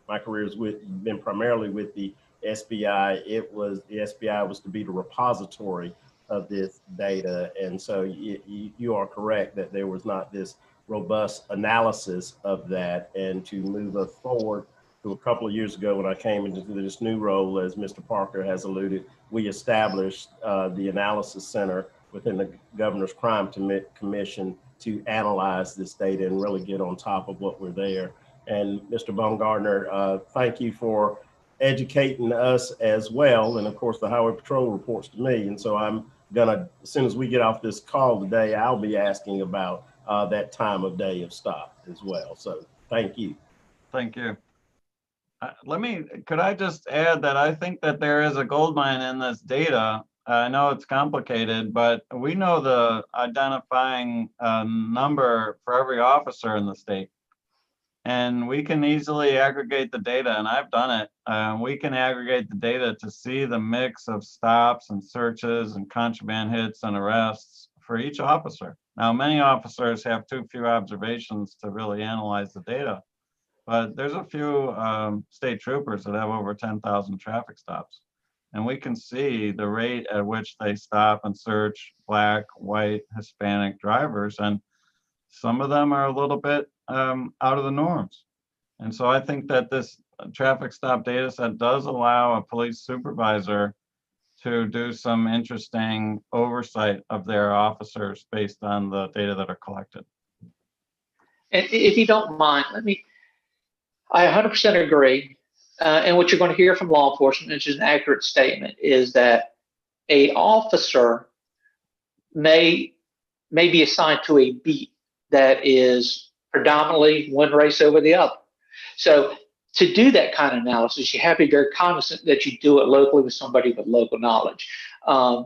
my career has been primarily with the SBI. The SBI was to be the repository of this data. And so you are correct that there was not this robust analysis of that. And to move us forward to a couple of years ago, when I came into this new role, as Mr. Parker has alluded, we established the Analysis Center within the Governor's Crime Commission to analyze this data and really get on top of what we're there. And Mr. Baumgartner, thank you for educating us as well. And of course, the Highway Patrol reports to me. And so I'm gonna, as soon as we get off this call today, I'll be asking about that time of day of stop as well. So thank you. Thank you. Could I just add that I think that there is a gold mine in this data. I know it's complicated, but we know the identifying number for every officer in the state. And we can easily aggregate the data, and I've done it. We can aggregate the data to see the mix of stops and searches and contraband hits and arrests for each officer. Now, many officers have too few observations to really analyze the data. But there's a few state troopers that have over 10,000 traffic stops. And we can see the rate at which they stop and search Black, white, Hispanic drivers. And some of them are a little bit out of the norms. And so I think that this traffic stop data set does allow a police supervisor to do some interesting oversight of their officers based on the data that are collected. And if you don't mind, I 100% agree. And what you're going to hear from law enforcement, which is an accurate statement, is that an officer may be assigned to a beat that is predominantly one race over the other. So to do that kind of analysis, you have to be very cognizant that you do it locally with somebody with local knowledge. A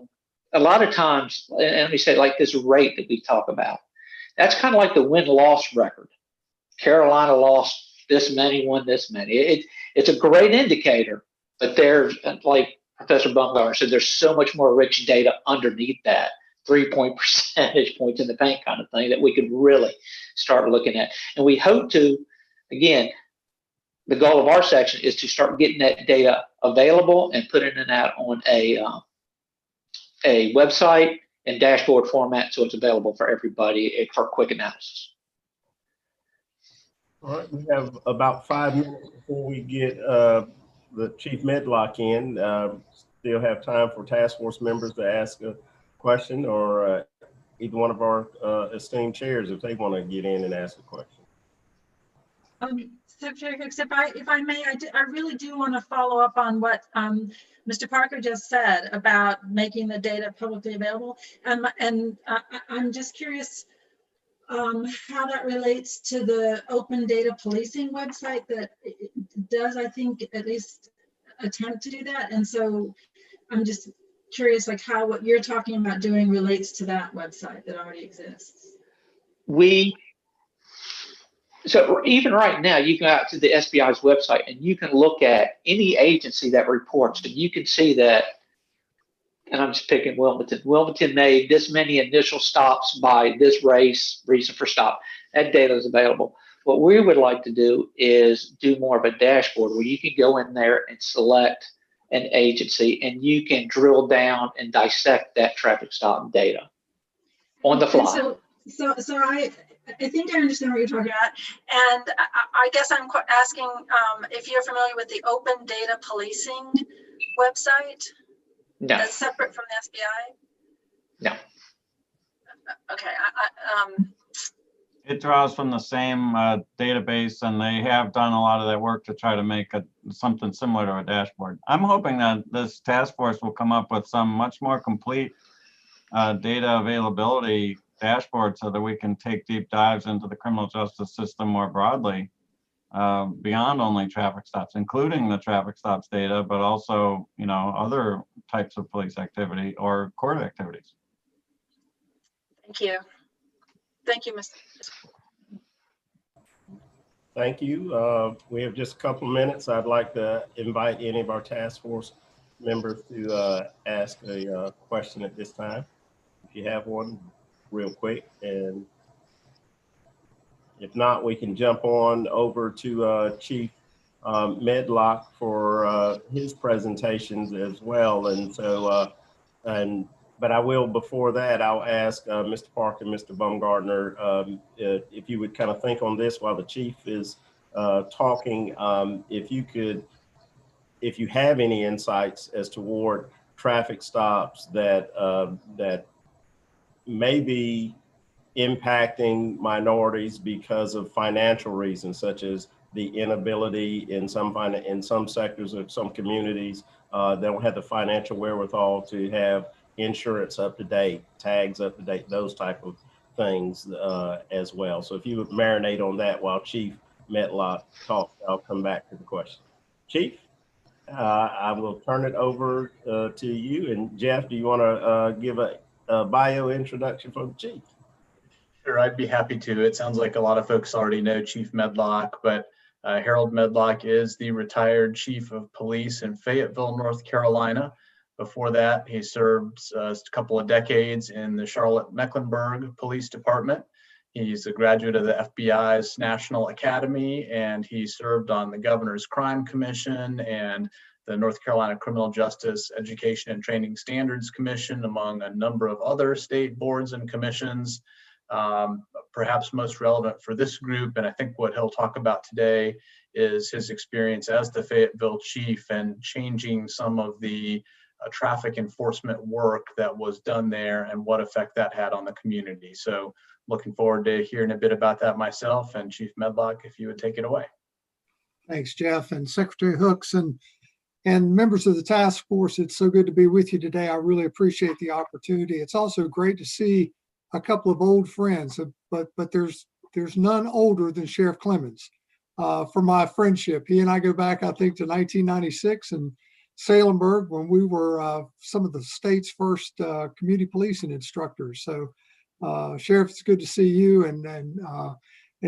lot of times, and let me say, like this rate that we talk about, that's kind of like the win-loss record. Carolina lost this many, won this many. It's a great indicator, but there's, like Professor Baumgartner said, there's so much more rich data underneath that, 3 percentage points in the paint kind of thing, that we could really start looking at. And we hope to, again, the goal of our section is to start getting that data available and putting it out on a website in dashboard format, so it's available for everybody for quick analysis. All right, we have about 5 minutes before we get the Chief Medlock in. Still have time for task force members to ask a question, or either one of our esteemed chairs if they want to get in and ask a question. Secretary Hicks, if I may, I really do want to follow up on what Mr. Parker just said about making the data publicly available. And I'm just curious how that relates to the open data policing website that does, I think, at least attempt to do that. And so I'm just curious, like how what you're talking about doing relates to that website that already exists. So even right now, you can go out to the SBI's website and you can look at any agency that reports, and you can see that, and I'm just picking Wilmington. Wilmington made this many initial stops by this race, reason for stop. That data is available. What we would like to do is do more of a dashboard where you can go in there and select an agency and you can drill down and dissect that traffic stop data on the fly. So I think I understand what you're talking about. And I guess I'm asking if you're familiar with the open data policing website. No. That's separate from the SBI? No. Okay. It draws from the same database, and they have done a lot of that work to try to make something similar to a dashboard. I'm hoping that this task force will come up with some much more complete data availability dashboard so that we can take deep dives into the criminal justice system more broadly, beyond only traffic stops, including the traffic stops data, but also, you know, other types of police activity or court activities. Thank you. Thank you, Mr. Thank you. We have just a couple of minutes. I'd like to invite any of our task force members to ask a question at this time. If you have one, real quick, and if not, we can jump on over to Chief Medlock for his presentations as well. And so, but I will, before that, I'll ask Mr. Parker and Mr. Baumgartner if you would kind of think on this while the chief is talking, if you have any insights as toward traffic stops that that may be impacting minorities because of financial reasons, such as the inability in some sectors of some communities they don't have the financial wherewithal to have insurance up to date, tags up to date, those type of things as well. So if you would marinate on that while Chief Medlock talks, I'll come back to the question. Chief, I will turn it over to you. And Jeff, do you want to give a bio introduction for the chief? Sure, I'd be happy to. It sounds like a lot of folks already know Chief Medlock, but Harold Medlock is the retired chief of police in Fayetteville, North Carolina. Before that, he served a couple of decades in the Charlotte-Mecklenburg Police Department. He's a graduate of the FBI's National Academy, and he served on the Governor's Crime Commission and the North Carolina Criminal Justice Education and Training Standards Commission, among a number of other state boards and commissions. Perhaps most relevant for this group, and I think what he'll talk about today, is his experience as the Fayetteville chief and changing some of the traffic enforcement work that was done there and what effect that had on the community. So looking forward to hearing a bit about that myself. And Chief Medlock, if you would take it away. Thanks, Jeff, and Secretary Hooks and members of the task force. It's so good to be with you today. I really appreciate the opportunity. It's also great to see a couple of old friends, but there's none older than Sheriff Clemens for my friendship. He and I go back, I think, to 1996 and Salemburg, when we were some of the state's first community policing instructors. So Sheriff, it's good to see you, and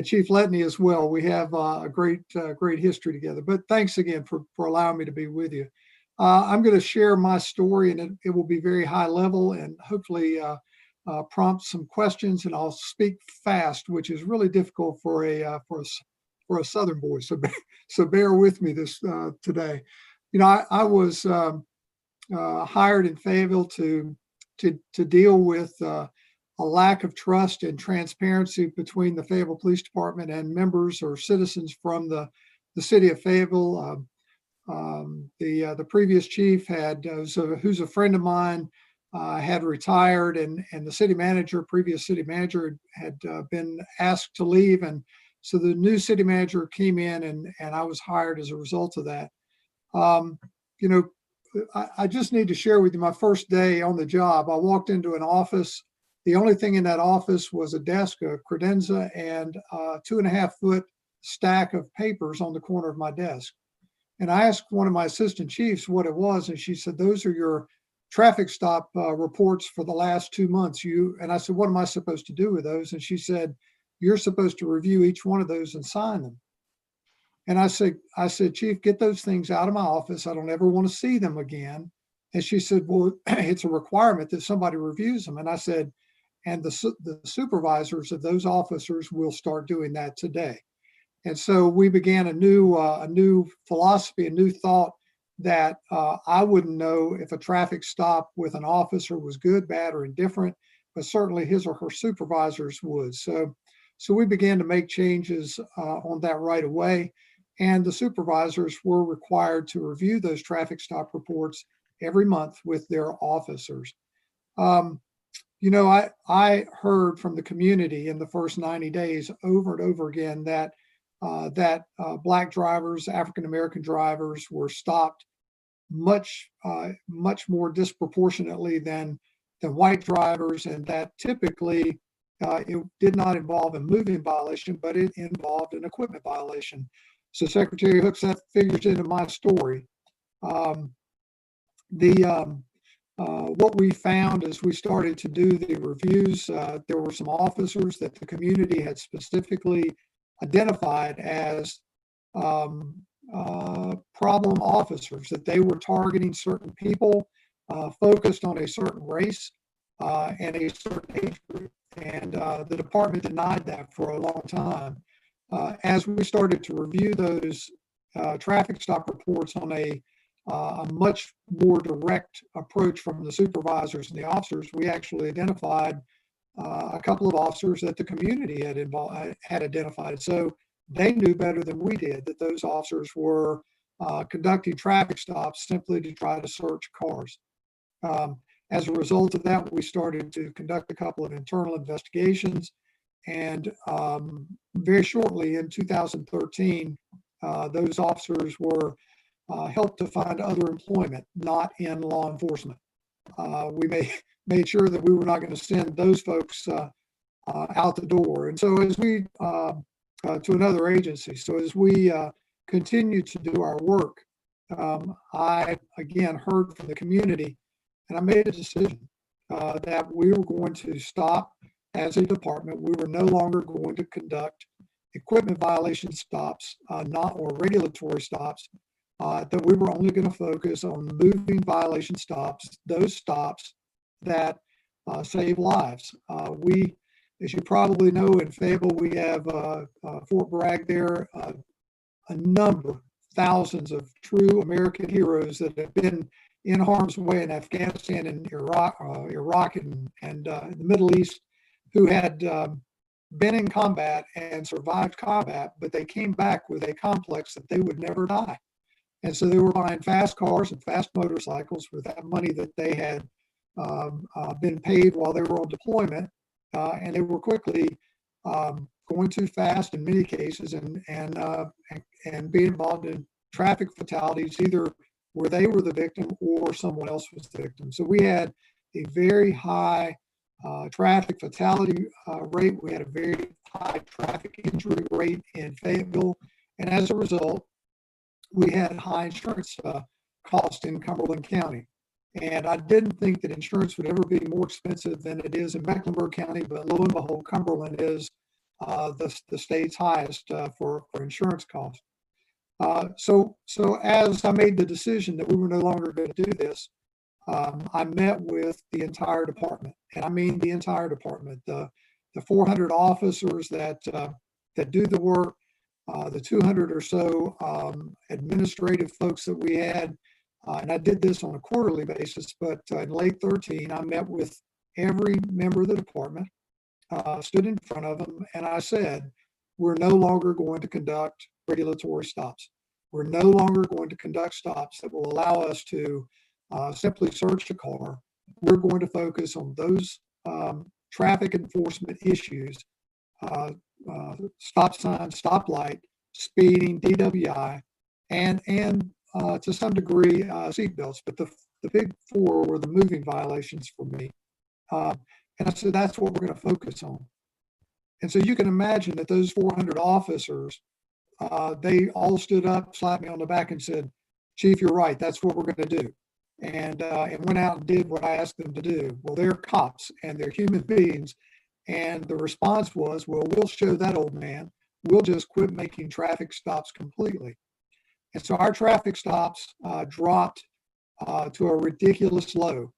Chief Letney as well. We have a great history together, but thanks again for allowing me to be with you. I'm going to share my story, and it will be very high level and hopefully prompt some questions, and I'll speak fast, which is really difficult for a Southern boy. So bear with me this today. You know, I was hired in Fayetteville to deal with a lack of trust and transparency between the Fayetteville Police Department and members or citizens from the city of Fayetteville. The previous chief who's a friend of mine, had retired, and the city manager, previous city manager, had been asked to leave, and so the new city manager came in, and I was hired as a result of that. You know, I just need to share with you my first day on the job. I walked into an office. The only thing in that office was a desk, a credenza, and a 2.5-foot stack of papers on the corner of my desk. And I asked one of my assistant chiefs what it was, and she said, "Those are your traffic stop reports for the last 2 months." And I said, "What am I supposed to do with those?" And she said, "You're supposed to review each one of those and sign them." And I said, "Chief, get those things out of my office. I don't ever want to see them again." And she said, "Well, it's a requirement that somebody reviews them." And I said, "And the supervisors of those officers will start doing that today." And so we began a new philosophy, a new thought that I wouldn't know if a traffic stop with an officer was good, bad, or indifferent, but certainly his or her supervisors would. So we began to make changes on that right away. And the supervisors were required to review those traffic stop reports every month with their officers. You know, I heard from the community in the first 90 days over and over again that Black drivers, African-American drivers were stopped much more disproportionately than white drivers, and that typically it did not involve a moving violation, but it involved an equipment violation. So Secretary Hooks, that figures into my story. What we found as we started to do the reviews, there were some officers that the community had specifically identified as problem officers, that they were targeting certain people, focused on a certain race and a certain age group. And the department denied that for a long time. As we started to review those traffic stop reports on a much more direct approach from the supervisors and the officers, we actually identified a couple of officers that the community had identified. So they knew better than we did that those officers were conducting traffic stops simply to try to search cars. As a result of that, we started to conduct a couple of internal investigations, and very shortly in 2013, those officers were helped to find other employment, not in law enforcement. We made sure that we were not going to send those folks out the door. And so as we, to another agency, so as we continue to do our work, I again heard from the community, and I made a decision that we were going to stop as a department. We were no longer going to conduct equipment violation stops, or regulatory stops, that we were only going to focus on moving violation stops, those stops that save lives. We, as you probably know, in Fable, we have Fort Bragg there, a number, thousands of true American heroes that have been in harm's way in Afghanistan and Iraq and the Middle East, who had been in combat and survived combat, but they came back with a complex that they would never die. And so they were buying fast cars and fast motorcycles with that money that they had been paid while they were on deployment, and they were quickly going too fast in many cases and being involved in traffic fatalities, either where they were the victim or someone else was the victim. So we had a very high traffic fatality rate. We had a very high traffic injury rate in Fayetteville, and as a result, we had high insurance costs in Cumberland County. And I didn't think that insurance would ever be more expensive than it is in Mecklenburg County, but lo and behold, Cumberland is the state's highest for insurance costs. So as I made the decision that we were no longer going to do this, I met with the entire department, and I mean the entire department, the 400 officers that do the work, the 200 or so administrative folks that we had, and I did this on a quarterly basis, but in late 2013, I met with every member of the department, stood in front of them, and I said, we're no longer going to conduct regulatory stops. We're no longer going to conduct stops that will allow us to simply search a car we're going to focus on those traffic enforcement issues, stop sign, stoplight, speeding, DWI, and to some degree seatbelts. But the big four were the moving violations for me. And I said, that's what we're going to focus on. And so you can imagine that those 400 officers, they all stood up, slapped me on the back and said, Chief, you're right. That's what we're going to do. And went out and did what I asked them to do. Well, they're cops and they're human beings. And the response was, well, we'll show that old man. We'll just quit making traffic stops completely. And so our traffic stops dropped to a ridiculous low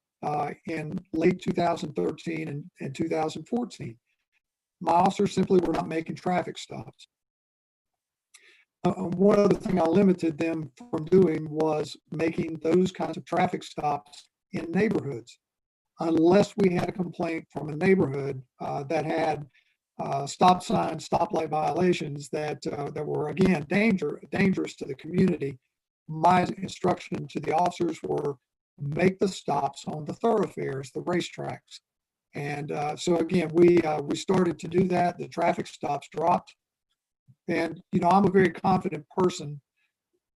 in late 2013 and 2014. My officers simply were not making traffic stops. One other thing I limited them from doing was making those kinds of traffic stops in neighborhoods, unless we had a complaint from a neighborhood that had stop signs, stoplight violations that were, again, dangerous to the community. My instruction to the officers were make the stops on the thoroughfares, the racetracks. And so again, we started to do that. The traffic stops dropped. And, you know, I'm a very confident person,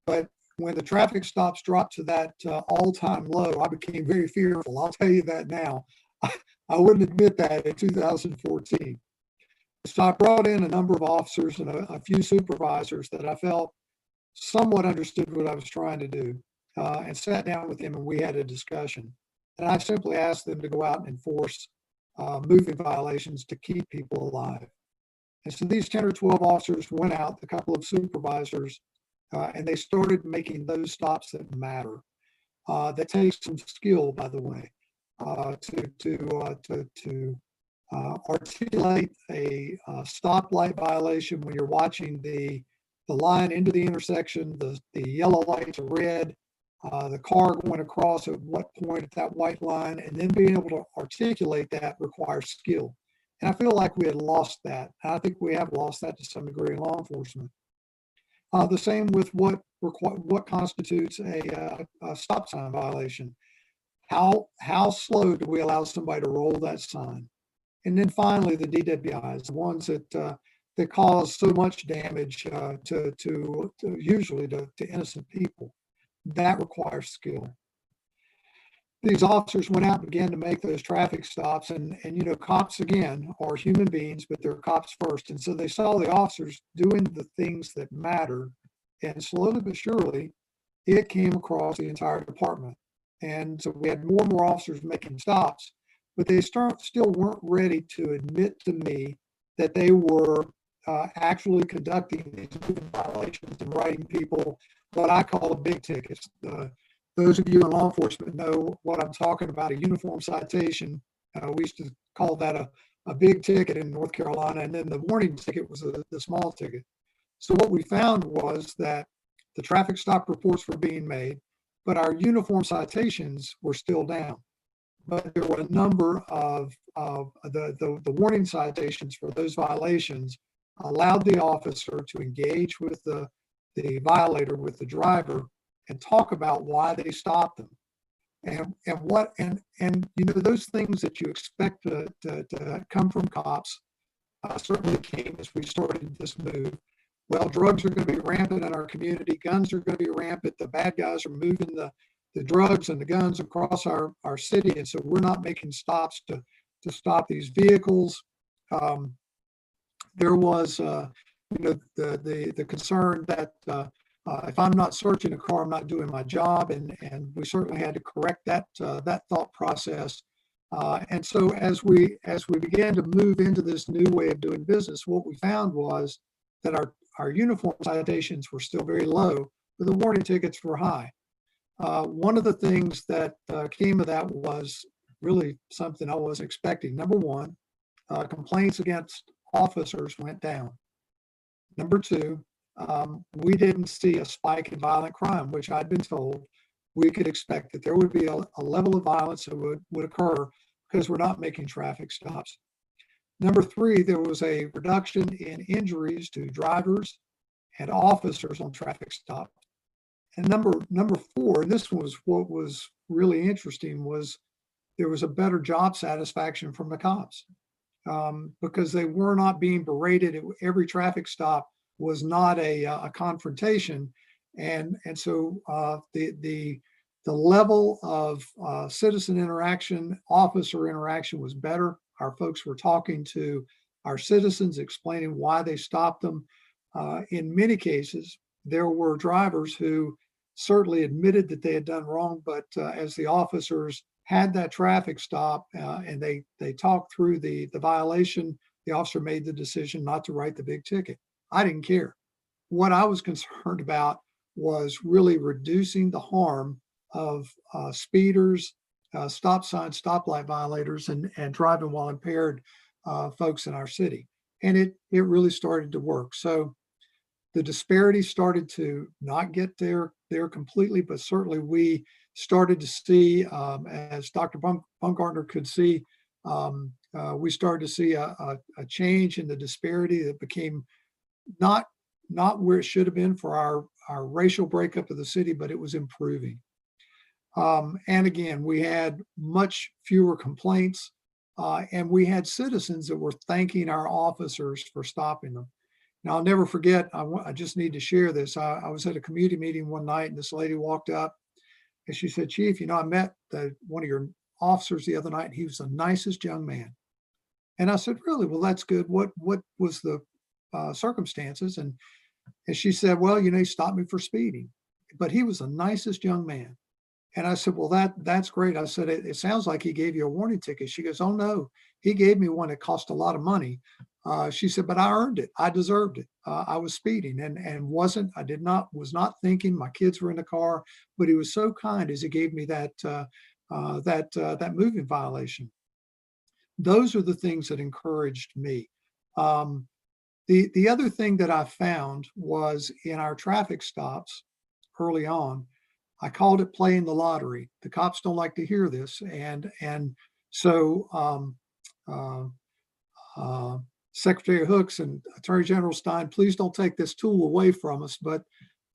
but when the traffic stops dropped to that all-time low, I became very fearful. I'll tell you that now. I wouldn't admit that in 2014. So I brought in a number of officers and a few supervisors that I felt somewhat understood what I was trying to do, and sat down with them and we had a discussion. And I simply asked them to go out and enforce moving violations to keep people alive. And so these 10 or 12 officers went out, a couple of supervisors, and they started making those stops that matter. That takes some skill, by the way, to articulate a stoplight violation when you're watching the line into the intersection, the yellow lights are red, the car going across at what point at that white line, and then being able to articulate that requires skill. And I feel like we had lost that. I think we have lost that to some degree in law enforcement. The same with what constitutes a stop sign violation. How slow do we allow somebody to roll that sign? And then finally, the DWIs, the ones that cause so much damage usually to innocent people. That requires skill. These officers went out and began to make those traffic stops, and you know, cops again are human beings, but they're cops first. And so they saw the officers doing the things that matter, and slowly but surely, it came across the entire department. And so we had more and more officers making stops, but they still weren't ready to admit to me that they were actually conducting these moving violations and writing people what I call the big tickets. Those of you in law enforcement know what I'm talking about, a uniform citation. We used to call that a big ticket in North Carolina, and then the warning ticket was the small ticket. So what we found was that the traffic stop reports were being made, but our uniform citations were still down. But there were a number of the warning citations for those violations allowed the officer to engage with the violator, with the driver, and talk about why they stopped them, and you know, those things that you expect to come from cops certainly came as we started this move. Well, drugs are going to be rampant in our community. Guns are going to be rampant. The bad guys are moving the drugs and the guns across our city, and so we're not making stops to stop these vehicles. There was, you know, the concern that if I'm not searching a car, I'm not doing my job, and we certainly had to correct that thought process. And so as we began to move into this new way of doing business, what we found was that our uniform citations were still very low, but the warning tickets were high. One of the things that came of that was really something I wasn't expecting. Number one, complaints against officers went down. Number two, we didn't see a spike in violent crime, which I'd been told we could expect that there would be a level of violence that would occur because we're not making traffic stops. Number three, there was a reduction in injuries to drivers and officers on traffic stops. And number four, and this was what was really interesting, was there was a better job satisfaction from the cops because they were not being berated. Every traffic stop was not a confrontation. And so the level of citizen interaction, officer interaction was better. Our folks were talking to our citizens, explaining why they stopped them. In many cases, there were drivers who certainly admitted that they had done wrong, but as the officers had that traffic stop and they talked through the violation, the officer made the decision not to write the big ticket. I didn't care. What I was concerned about was really reducing the harm of speeders, stop sign, stoplight violators, and driving while impaired folks in our city. And it really started to work. So the disparities started to not get there completely, but certainly we started to see, as Dr. Baumgartner could see, we started to see a change in the disparity that became not where it should have been for our racial breakup of the city, but it was improving. And again, we had much fewer complaints, and we had citizens that were thanking our officers for stopping them. Now, I'll never forget, I just need to share this. I was at a community meeting one night and this lady walked up and she said, "Chief, you know, I met one of your officers the other night and he was the nicest young man." And I said, "Really? Well, that's good. What was the circumstances?" And she said, "Well, you know, he stopped me for speeding, but he was the nicest young man." And I said, "Well, that's great." I said, it sounds like he gave you a warning ticket." She goes, "Oh no, he gave me one that cost a lot of money." She said, "But I earned it. I deserved it. I was speeding and was not thinking. My kids were in the car, but he was so kind as he gave me that moving violation." Those are the things that encouraged me. The other thing that I found was in our traffic stops early on, I called it playing the lottery. The cops don't like to hear this. And so Secretary Hooks and Attorney General Stein, please don't take this tool away from us. But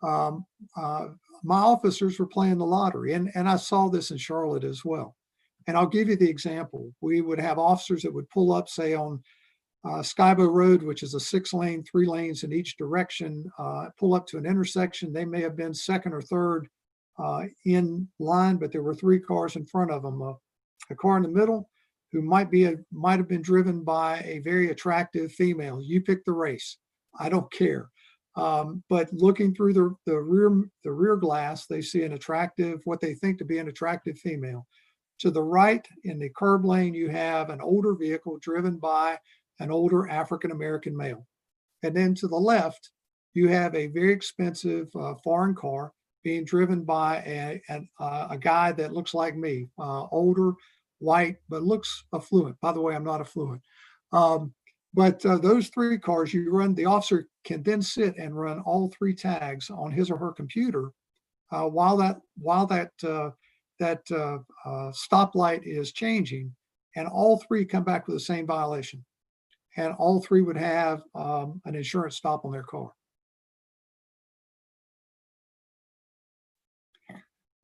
my officers were playing the lottery. And I saw this in Charlotte as well. And I'll give you the example. We would have officers that would pull up, say on Skybo Road, which is a 6-lane, 3 lanes in each direction, pull up to an intersection. They may have been second or third in line, but there were 3 cars in front of them. A car in the middle who might have been driven by a very attractive female. You pick the race. I don't care. But looking through the rear glass, they see what they think to be an attractive female. To the right in the curb lane, you have an older vehicle driven by an older African-American male. And then to the left, you have a very expensive foreign car being driven by a guy that looks like me, older, white, but looks affluent. By the way, I'm not affluent. But those 3 cars, the officer can then sit and run all 3 tags on his or her computer while that stoplight is changing, and all 3 come back with the same violation. And all 3 would have an insurance stop on their car.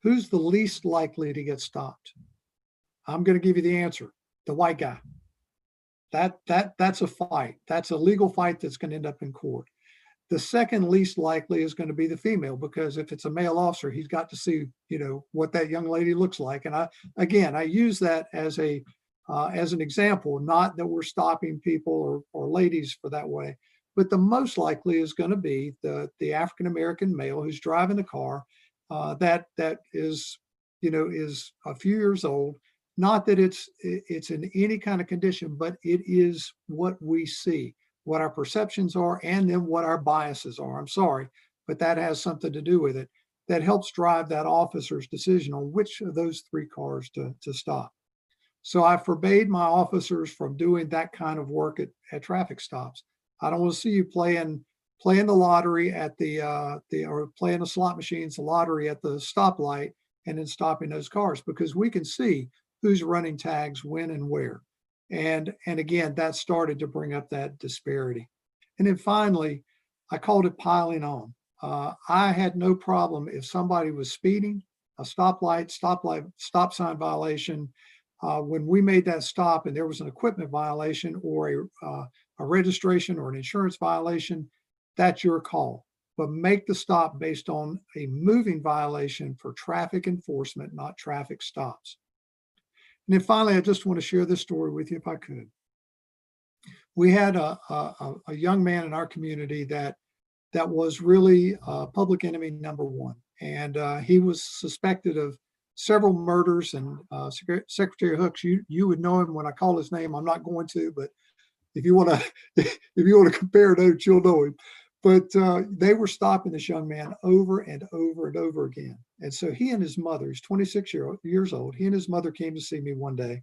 Who's the least likely to get stopped? I'm going to give you the answer. The white guy. That's a fight. That's a legal fight that's going to end up in court. The second least likely is going to be the female, because if it's a male officer, he's got to see, what that young lady looks like. And I use that as an example, not that we're stopping people or ladies for that way, but the most likely is going to be the African-American male who's driving the car that is a few years old. Not that it's in any kind of condition, but it is what we see, what our perceptions are, and then what our biases are. I'm sorry, but that has something to do with it. That helps drive that officer's decision on which of those 3 cars to stop. So I forbade my officers from doing that kind of work at traffic stops. I don't want to see you playing the lottery or playing the slot machines, the lottery at the stoplight, and then stopping those cars, because we can see who's running tags when and where. And again, that started to bring up that disparity. And then finally, I called it piling on. I had no problem if somebody was speeding, a stop sign violation, when we made that stop and there was an equipment violation or a registration or an insurance violation, that's your call. But make the stop based on a moving violation for traffic enforcement, not traffic stops. And then finally, I just want to share this story with you if I could. We had a young man in our community that was really public enemy number one. And he was suspected of several murders. And Secretary Hooks, you would know him when I call his name. I'm not going to, but if you want to compare notes, you'll know him. But they were stopping this young man over and over and over again. And so he and his mother, he's 26 years old, he and his mother came to see me one day.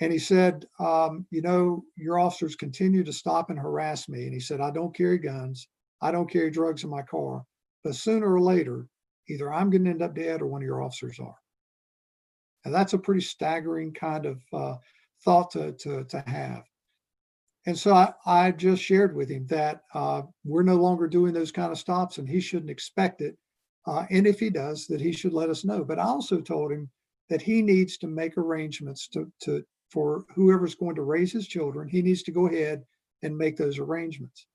And he said, your officers continue to stop and harass me. And he said, I don't carry guns. I don't carry drugs in my car. But sooner or later, either I'm going to end up dead or one of your officers are. And that's a pretty staggering kind of thought to have. And so I just shared with him that we're no longer doing those kind of stops and he shouldn't expect it. And if he does, that he should let us know. But I also told him that he needs to make arrangements for whoever's going to raise his children. He needs to go ahead and make those arrangements.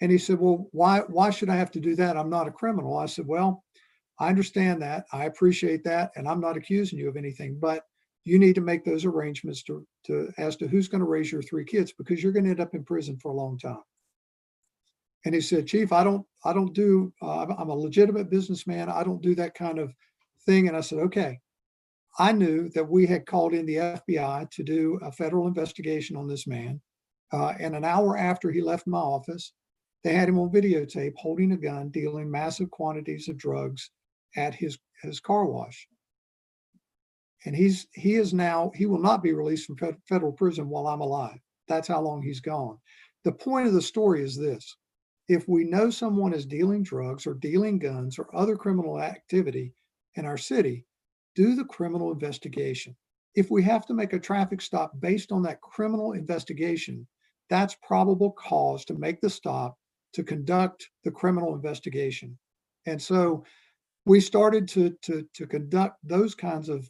And he said, well, why should I have to do that? I'm not a criminal. I said, well, I understand that. I appreciate that. And I'm not accusing you of anything, but you need to make those arrangements as to who's going to raise your 3 kids, because you're going to end up in prison for a long time. And he said, Chief, I'm a legitimate businessman. I don't do that kind of thing. And I said, okay. I knew that we had called in the FBI to do a federal investigation on this man. And an hour after he left my office, they had him on videotape holding a gun, dealing massive quantities of drugs at his car wash. And he will not be released from federal prison while I'm alive. That's how long he's gone. The point of the story is this. If we know someone is dealing drugs or dealing guns or other criminal activity in our city, do the criminal investigation. If we have to make a traffic stop based on that criminal investigation, that's probable cause to make the stop to conduct the criminal investigation. And so we started to conduct those kinds of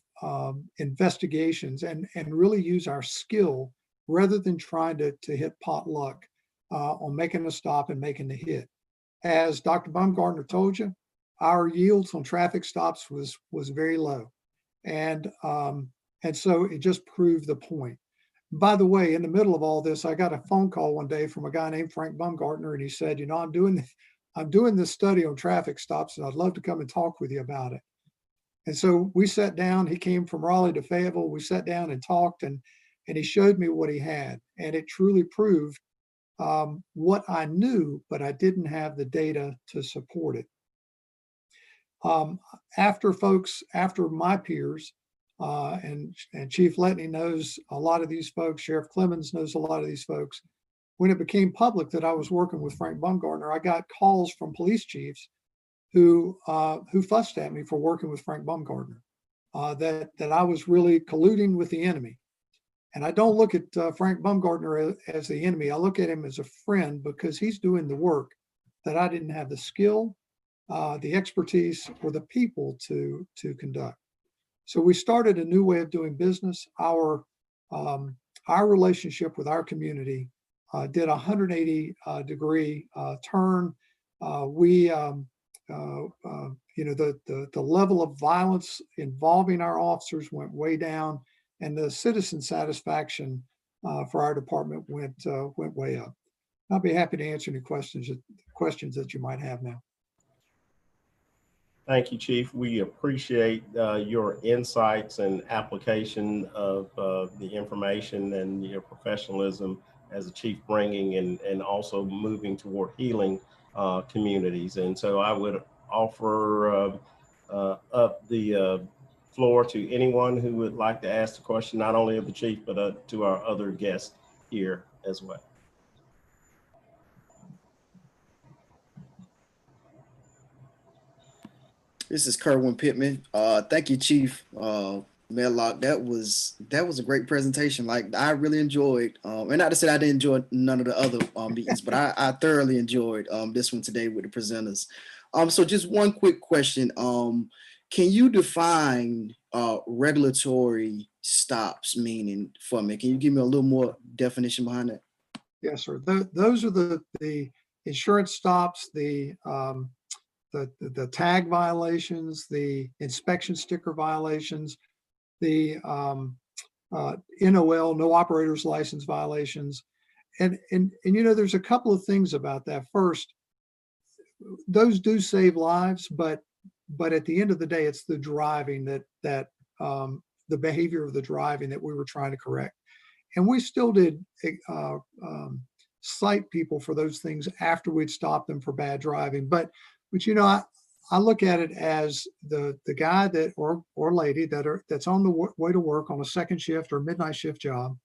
investigations and really use our skill rather than trying to hit pot luck on making a stop and making the hit. As Dr. Baumgartner told you, our yields on traffic stops was very low. And so it just proved the point. By the way, in the middle of all this, I got a phone call one day from a guy named Frank Baumgartner, and he said, I'm doing this study on traffic stops, and I'd love to come and talk with you about it. And so we sat down. He came from Raleigh to Fayetteville. We sat down and talked, and he showed me what he had, and it truly proved what I knew, but I didn't have the data to support it. After my peers, and Chief Letney knows a lot of these folks, Sheriff Clemens knows a lot of these folks. When it became public that I was working with Frank Baumgartner, I got calls from police chiefs who fussed at me for working with Frank Baumgartner, that I was really colluding with the enemy. And I don't look at Frank Baumgartner as the enemy. I look at him as a friend because he's doing the work that I didn't have the skill, the expertise, or the people to conduct. So we started a new way of doing business. Our relationship with our community did a 180 degree turn. The level of violence involving our officers went way down, and the citizen satisfaction for our department went way up. I'll be happy to answer any questions that you might have now. Thank you, Chief. We appreciate your insights and application of the information and your professionalism as a chief, bringing and also moving toward healing communities. And so I would offer up the floor to anyone who would like to ask the question, not only of the chief, but to our other guests here as well. This is Kerwin Pittman. Thank you, Chief Medlock. That was a great presentation. Like, I really enjoyed, and not to say I didn't enjoy none of the other meetings, but I thoroughly enjoyed this one today with the presenters. So just one quick question. Can you define regulatory stops meaning for me? Can you give me a little more definition behind that? Yes, sir. Those are the insurance stops, the tag violations, the inspection sticker violations, the NOL, no operator's license violations. And you know, there's a couple of things about that. First, those do save lives, but at the end of the day, it's the driving that the behavior of the driving that we were trying to correct. And we still did cite people for those things after we'd stopped them for bad driving. But you know, I look at it as the guy that or lady that's on the way to work on a second shift or midnight shift job,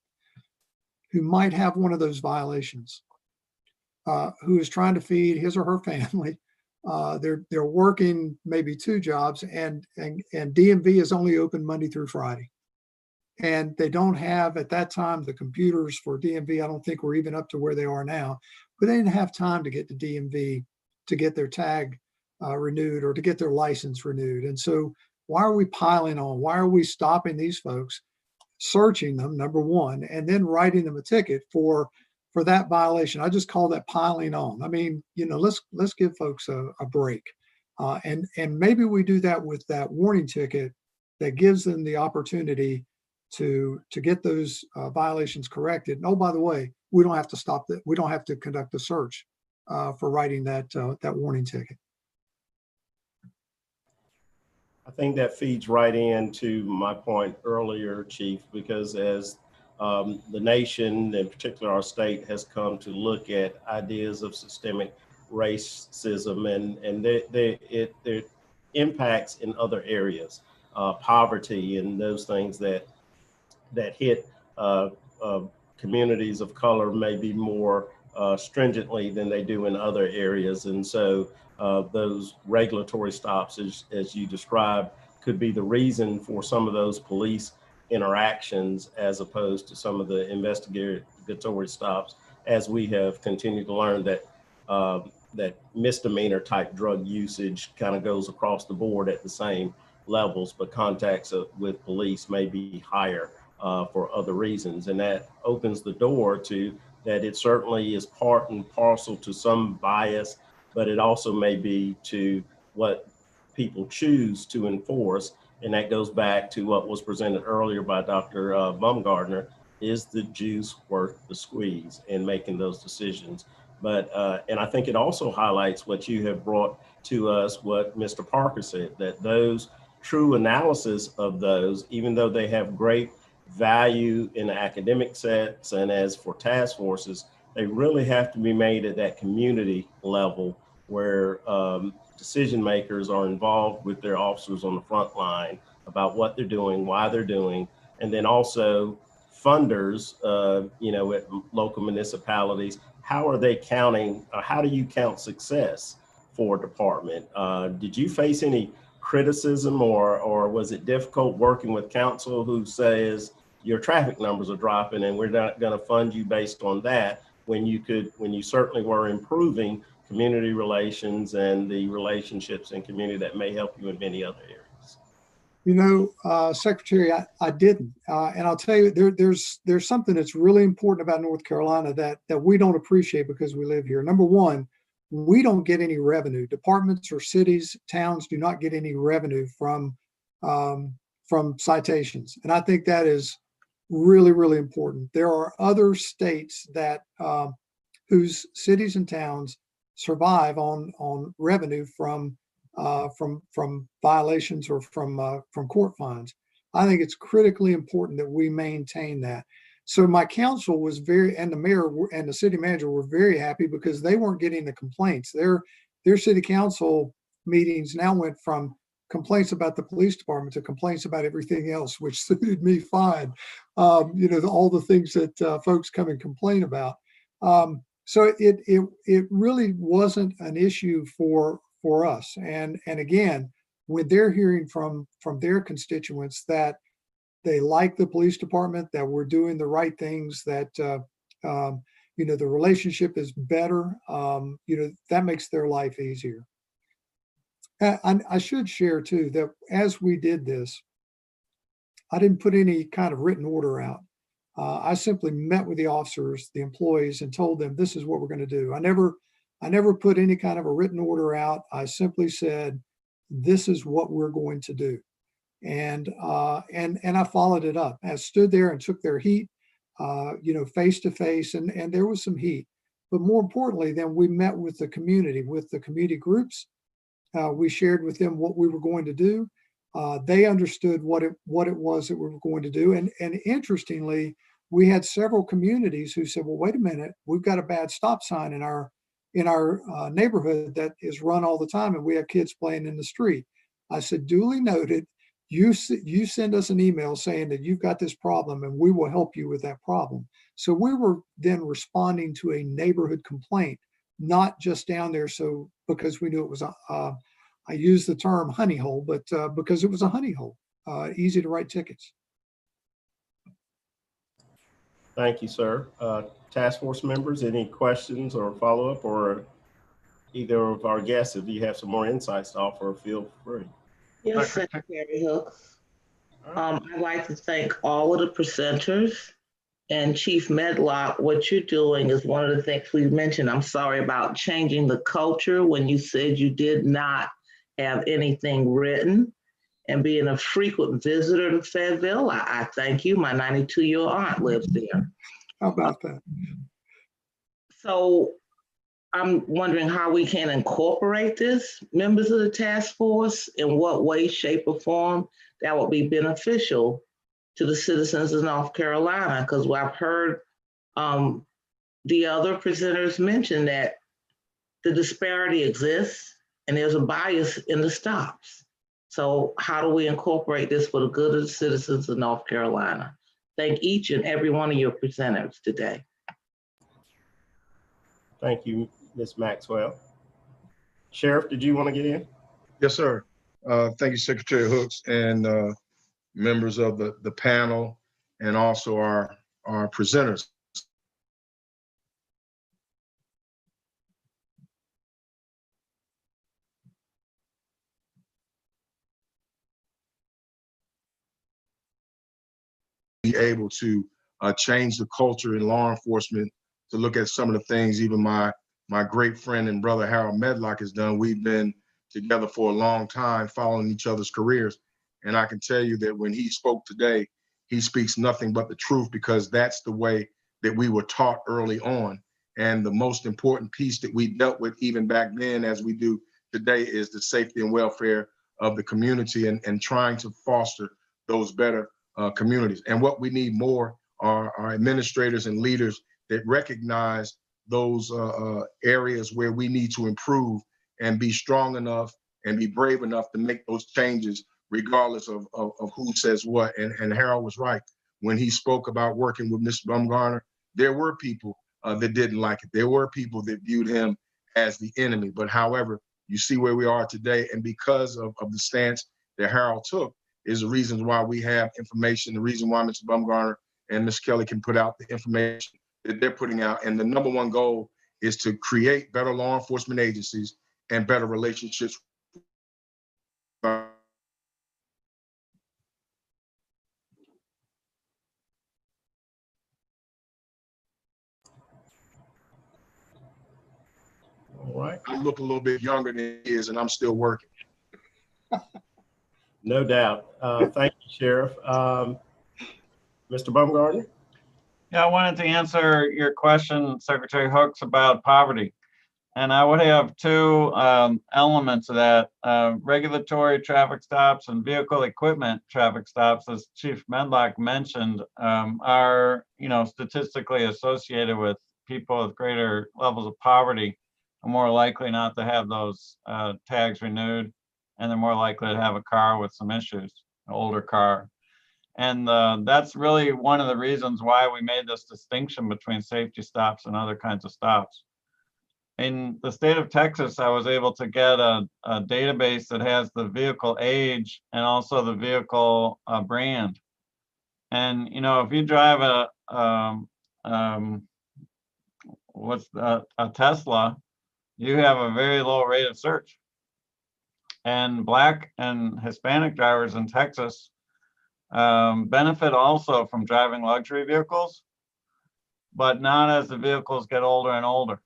who might have one of those violations, who is trying to feed his or her family. They're working maybe 2 jobs, and DMV is only open Monday through Friday. And they don't have at that time the computers for DMV. I don't think we're even up to where they are now, but they didn't have time to get to DMV to get their tag renewed or to get their license renewed. And so why are we piling on? Why are we stopping these folks, searching them, number one, and then writing them a ticket for that violation? I just call that piling on. I mean, you know, let's give folks a break. And maybe we do that with that warning ticket that gives them the opportunity to get those violations corrected. And oh, by the way, we don't have to stop that. We don't have to conduct a search for writing that warning ticket. I think that feeds right into my point earlier, Chief, because as the nation, in particular our state, has come to look at ideas of systemic racism and their impacts in other areas, poverty and those things that hit communities of color maybe more stringently than they do in other areas. And so those regulatory stops, as you described, could be the reason for some of those police interactions as opposed to some of the investigatory stops, as we have continued to learn that that misdemeanor type drug usage kind of goes across the board at the same levels, but contacts with police may be higher for other reasons. And that opens the door to that it certainly is part and parcel to some bias, but it also may be to what people choose to enforce. And that goes back to what was presented earlier by Dr. Baumgartner, is the juice worth the squeeze in making those decisions? But, and I think it also highlights what you have brought to us, what Mr. Parker said, that those true analysis of those, even though they have great value in the academic sets and as for task forces, they really have to be made at that community level where decision makers are involved with their officers on the front line about what they're doing, why they're doing, and then also funders, you know, at local municipalities, how are they counting, how do you count success for a department? Did you face any criticism or was it difficult working with council who says your traffic numbers are dropping and we're not going to fund you based on that, when you certainly were improving community relations and the relationships in community that may help you in many other areas? You know, Secretary, I didn't. And I'll tell you, there's something that's really important about North Carolina that we don't appreciate because we live here. Number one, we don't get any revenue. Departments or cities, towns do not get any revenue from citations. And I think that is really, really important. There are other states that whose cities and towns survive on revenue from violations or from court fines. I think it's critically important that we maintain that. So my council was and the mayor and the city manager were very happy because they weren't getting the complaints. Their city council meetings now went from complaints about the police department to complaints about everything else, which suited me fine. You know, all the things that folks come and complain about. So it really wasn't an issue for us. And again, when they're hearing from their constituents that they like the police department, that we're doing the right things, that you know, the relationship is better, you know, that makes their life easier. I should share too that as we did this, I didn't put any kind of written order out. I simply met with the officers, the employees, and told them this is what we're going to do. I never put any kind of a written order out. I simply said, this is what we're going to do. And I followed it up. I stood there and took their heat, face to face, and there was some heat. But more importantly, then we met with the community groups. We shared with them what we were going to do. They understood what it was that we were going to do. And interestingly, we had several communities who said, well, wait a minute, we've got a bad stop sign in our neighborhood that is run all the time, and we have kids playing in the street. I said, duly noted. You send us an email saying that you've got this problem and we will help you with that problem. So we were then responding to a neighborhood complaint, not just down there. So because we knew it was I use the term honey hole, but because it was a honey hole, easy to write tickets. Thank you, sir. Task force members, any questions or follow-up, or either of our guests, if you have some more insights to offer, feel free. Yes, Secretary Hooks. I'd like to thank all of the presenters and Chief Medlock. What you're doing is one of the things we mentioned. I'm sorry about changing the culture when you said you did not have anything written, and being a frequent visitor to Fayetteville. I thank you. My 92-year-old aunt lives there. How about that? So I'm wondering how we can incorporate this, members of the task force, in what way, shape, or form that would be beneficial to the citizens of North Carolina. Because I've heard the other presenters mention that the disparity exists and there's a bias in the stops. So how do we incorporate this for the good of the citizens of North Carolina? Thank each and every one of your presenters today. Thank you, Ms. Maxwell. Sheriff, did you want to get in? Yes, sir. Thank you, Secretary Hooks, and members of the panel, and also our presenters. Be able to change the culture in law enforcement, to look at some of the things even my great friend and brother Harold Medlock has done. We've been together for a long time, following each other's careers. And I can tell you that when he spoke today, he speaks nothing but the truth, because that's the way that we were taught early on. And the most important piece that we dealt with even back then, as we do today, is the safety and welfare of the community, and trying to foster those better communities. And what we need more are administrators and leaders that recognize those areas where we need to improve, and be strong enough and be brave enough to make those changes, regardless of who says what. And Harold was right when he spoke about working with Mr. Bumgarner. There were people that didn't like it. There were people that viewed him as the enemy. But however, you see where we are today, and because of the stance that Harold took, is the reasons why we have information, the reason why Mr. Bumgarner and Ms. Kelly can put out the information that they're putting out. And the number one goal is to create better law enforcement agencies and better relationships. All right. I look a little bit younger than he is, and I'm still working. No doubt. Thank you, Sheriff. Mr. Bumgarner? Yeah, I wanted to answer your question, Secretary Hooks, about poverty. And I would have two elements of that. Regulatory traffic stops and vehicle equipment traffic stops, as Chief Medlock mentioned, are statistically associated with people with greater levels of poverty, are more likely not to have those tags renewed, and they're more likely to have a car with some issues, an older car. And that's really one of the reasons why we made this distinction between safety stops and other kinds of stops. In the state of Texas, I was able to get a database that has the vehicle age and also the vehicle brand. And if you drive a Tesla, you have a very low rate of search. And Black and Hispanic drivers in Texas benefit also from driving luxury vehicles, but not as the vehicles get older and older.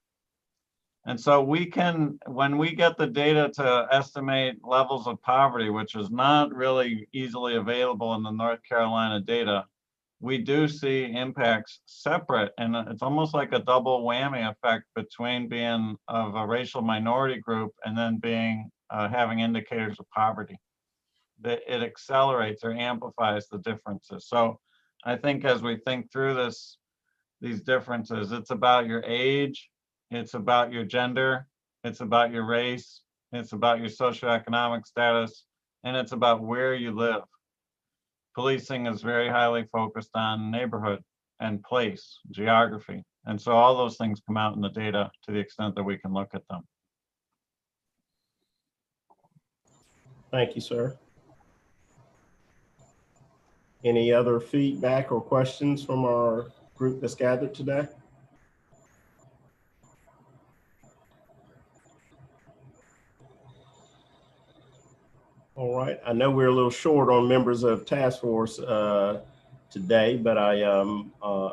And so we can, when we get the data to estimate levels of poverty, which is not really easily available in the North Carolina data, we do see impacts separate, and it's almost like a double whammy effect between being of a racial minority group and then being having indicators of poverty. That it accelerates or amplifies the differences. So I think as we think through these differences, it's about your age, it's about your gender, it's about your race, it's about your socioeconomic status, and it's about where you live. Policing is very highly focused on neighborhood and place, geography. And so all those things come out in the data to the extent that we can look at them. Thank you, sir. Any other feedback or questions from our group that's gathered today? All right, I know we're a little short on members of task force today, but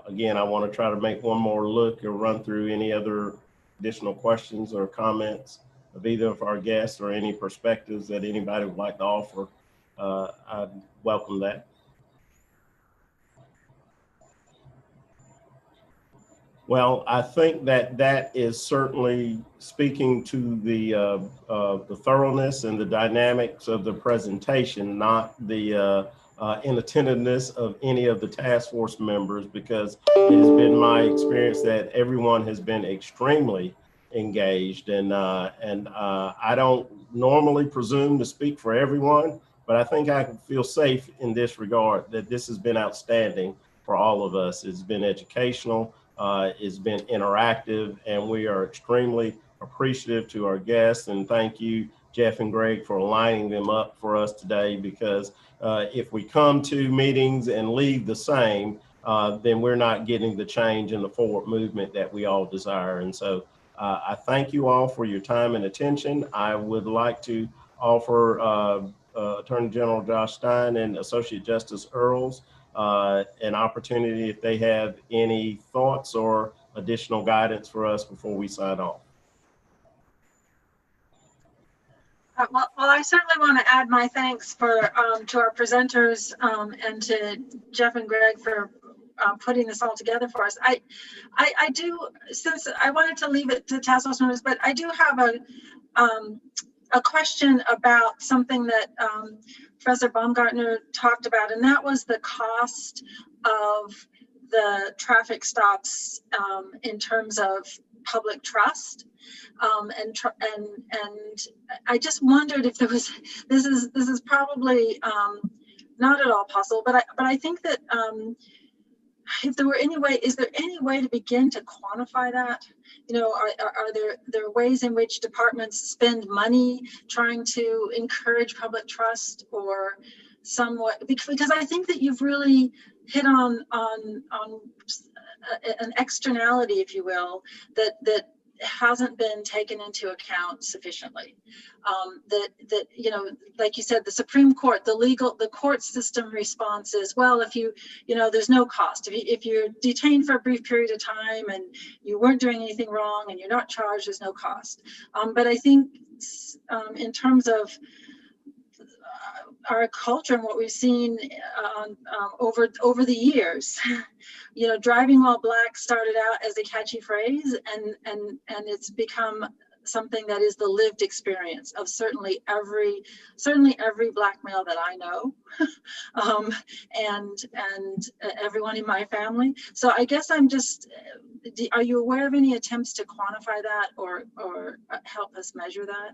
again, I want to try to make one more look or run through any other additional questions or comments of either of our guests or any perspectives that anybody would like to offer. I'd welcome that. Well, I think that is certainly speaking to the thoroughness and the dynamics of the presentation, not the inattentiveness of any of the task force members, because it has been my experience that everyone has been extremely engaged, and I don't normally presume to speak for everyone, but I think I can feel safe in this regard that this has been outstanding for all of us. It's been educational. It's been interactive, and we are extremely appreciative to our guests. And thank you, Jeff and Greg, for lining them up for us today, because if we come to meetings and leave the same, then we're not getting the change in the forward movement that we all desire. And so I thank you all for your time and attention. I would like to offer Attorney General Josh Stein and Associate Justice Earls an opportunity if they have any thoughts or additional guidance for us before we sign off. Well, I certainly want to add my thanks for to our presenters and to Jeff and Greg for putting this all together for us. I do, since I wanted to leave it to task force members, but I do have a question about something that Professor Baumgartner talked about, and that was the cost of the traffic stops in terms of public trust. And I just wondered if there was, this is probably not at all possible, but I think that if there were any way, is there any way to begin to quantify that? You know, are there ways in which departments spend money trying to encourage public trust, or somewhat, because I think that you've really hit on an externality, if you will, that hasn't been taken into account sufficiently. That you know, like you said, the Supreme Court, the court system response is, well, if you know, there's no cost. If you're detained for a brief period of time and you weren't doing anything wrong and you're not charged, there's no cost. But I think in terms of our culture and what we've seen over the years, you know, driving while black started out as a catchy phrase, and it's become something that is the lived experience of certainly every black male that I know, and everyone in my family. So I guess I'm just, are you aware of any attempts to quantify that or help us measure that?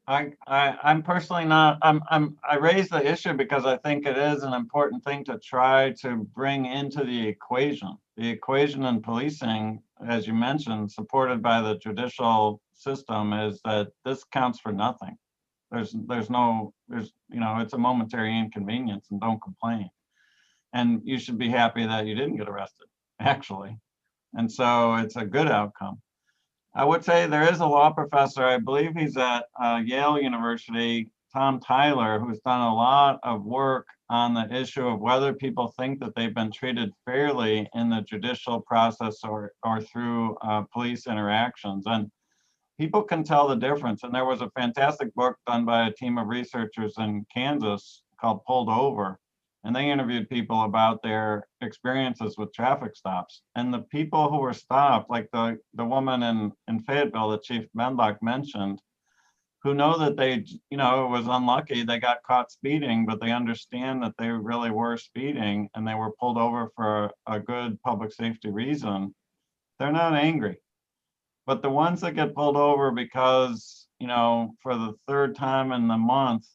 I'm personally not, I raise the issue because I think it is an important thing to try to bring into the equation. The equation in policing, as you mentioned, supported by the judicial system, is that this counts for nothing. There's you know, it's a momentary inconvenience, and don't complain. And you should be happy that you didn't get arrested, actually. And so it's a good outcome. I would say there is a law professor, I believe he's at Yale University, Tom Tyler, who's done a lot of work on the issue of whether people think that they've been treated fairly in the judicial process or through police interactions. And people can tell the difference. And there was a fantastic book done by a team of researchers in Kansas called Pulled Over. And they interviewed people about their experiences with traffic stops. And the people who were stopped, like the woman in Fayetteville that Chief Medlock mentioned, who know that they, it was unlucky, they got caught speeding, but they understand that they really were speeding and they were pulled over for a good public safety reason. They're not angry. But the ones that get pulled over because, for the third time in the month,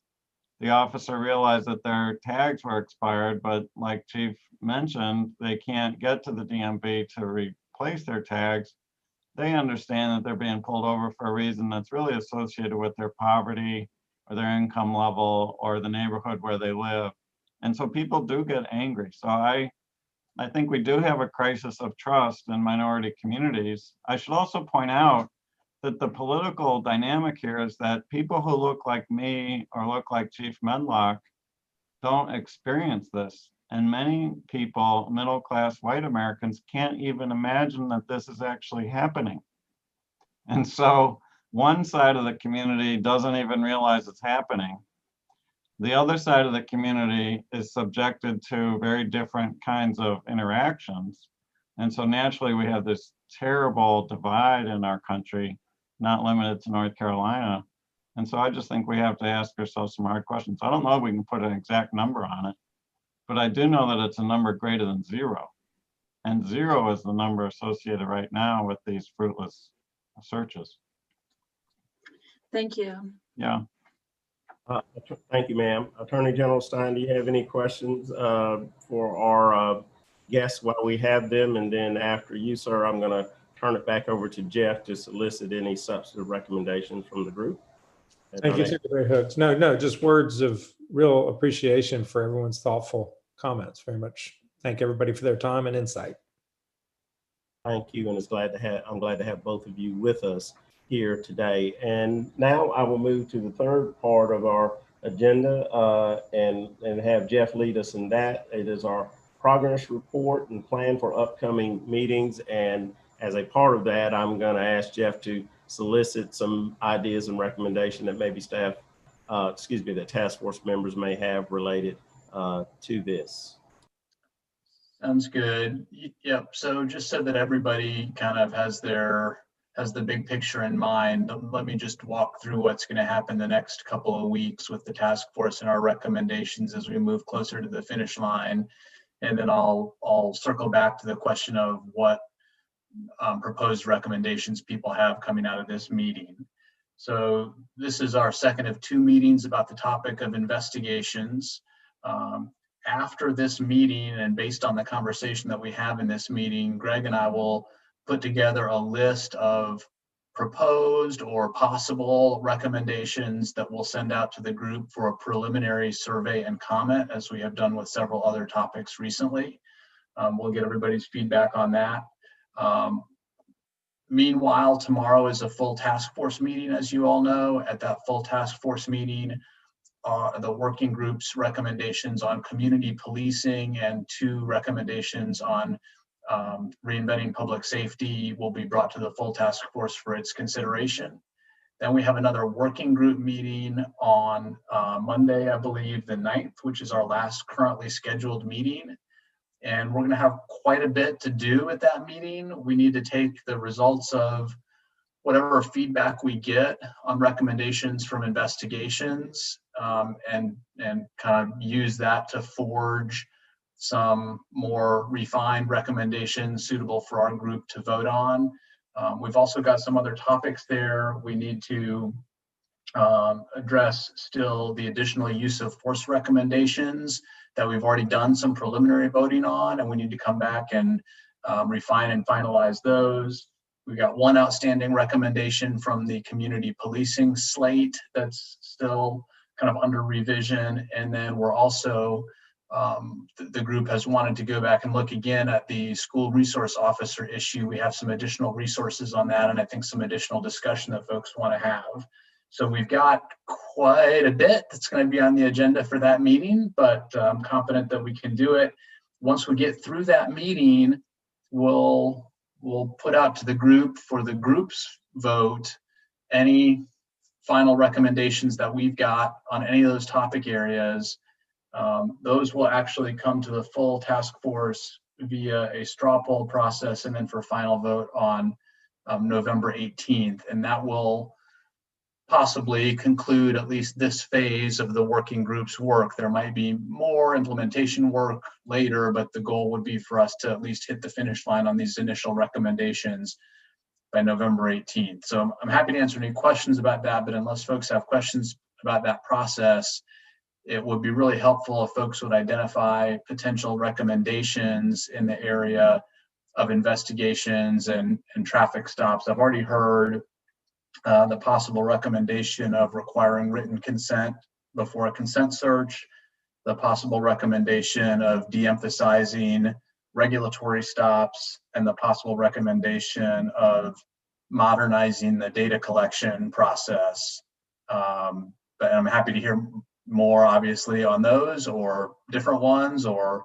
the officer realized that their tags were expired, but like Chief mentioned, they can't get to the DMV to replace their tags. They understand that they're being pulled over for a reason that's really associated with their poverty or their income level or the neighborhood where they live. And so people do get angry. So I think we do have a crisis of trust in minority communities. I should also point out that the political dynamic here is that people who look like me or look like Chief Medlock don't experience this. And many people, middle-class white Americans, can't even imagine that this is actually happening. And so one side of the community doesn't even realize it's happening. The other side of the community is subjected to very different kinds of interactions. And so naturally we have this terrible divide in our country, not limited to North Carolina. And so I just think we have to ask ourselves some hard questions. I don't know if we can put an exact number on it, but I do know that it's a number greater than 0. And 0 is the number associated right now with these fruitless searches. Thank you. Yeah. Thank you, ma'am. Attorney General Stein, do you have any questions for our guests while we have them? And then after you, sir, I'm going to turn it back over to Jeff to solicit any substantive recommendations from the group. Thank you, Secretary Hooks. No, just words of real appreciation for everyone's thoughtful comments. Very much thank everybody for their time and insight. Thank you, and I'm glad to have both of you with us here today. And now I will move to the third part of our agenda and have Jeff lead us in that. It is our progress report and plan for upcoming meetings. And as a part of that, I'm going to ask Jeff to solicit some ideas and recommendation that maybe that task force members may have related to this. Sounds good. Yep. So just so that everybody kind of has the big picture in mind, let me just walk through what's going to happen the next couple of weeks with the task force and our recommendations as we move closer to the finish line. And then I'll circle back to the question of what proposed recommendations people have coming out of this meeting. So this is our second of 2 meetings about the topic of investigations. After this meeting, and based on the conversation that we have in this meeting, Greg and I will put together a list of proposed or possible recommendations that we'll send out to the group for a preliminary survey and comment, as we have done with several other topics recently. We'll get everybody's feedback on that. Meanwhile, tomorrow is a full task force meeting, as you all know. At that full task force meeting, the working group's recommendations on community policing and 2 recommendations on reinventing public safety will be brought to the full task force for its consideration. Then we have another working group meeting on Monday, I believe the 9th, which is our last currently scheduled meeting. And we're going to have quite a bit to do at that meeting. We need to take the results of whatever feedback we get on recommendations from investigations and kind of use that to forge some more refined recommendations suitable for our group to vote on. We've also got some other topics there. We need to address still the additional use of force recommendations that we've already done some preliminary voting on, and we need to come back and refine and finalize those. We got 1 outstanding recommendation from the community policing slate that's still kind of under revision. And then we're also, the group has wanted to go back and look again at the school resource officer issue. We have some additional resources on that, and I think some additional discussion that folks want to have. So we've got quite a bit that's going to be on the agenda for that meeting, but I'm confident that we can do it. Once we get through that meeting, we'll put out to the group for the group's vote any final recommendations that we've got on any of those topic areas. Those will actually come to the full task force via a straw poll process and then for final vote on November 18th. And that will possibly conclude at least this phase of the working group's work. There might be more implementation work later, but the goal would be for us to at least hit the finish line on these initial recommendations by November 18th. So I'm happy to answer any questions about that, but unless folks have questions about that process, it would be really helpful if folks would identify potential recommendations in the area of investigations and traffic stops. I've already heard the possible recommendation of requiring written consent before a consent search, the possible recommendation of de-emphasizing regulatory stops, and the possible recommendation of modernizing the data collection process. But I'm happy to hear more, obviously, on those or different ones or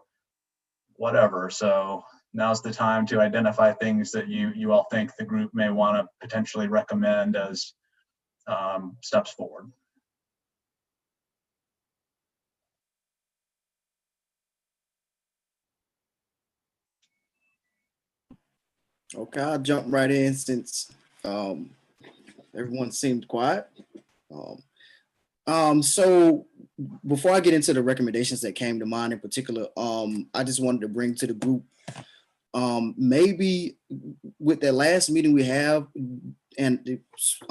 whatever. So now's the time to identify things that you all think the group may want to potentially recommend as steps forward. Okay, I'll jump right in since everyone seemed quiet. So before I get into the recommendations that came to mind in particular, I just wanted to bring to the group, maybe with that last meeting we have, and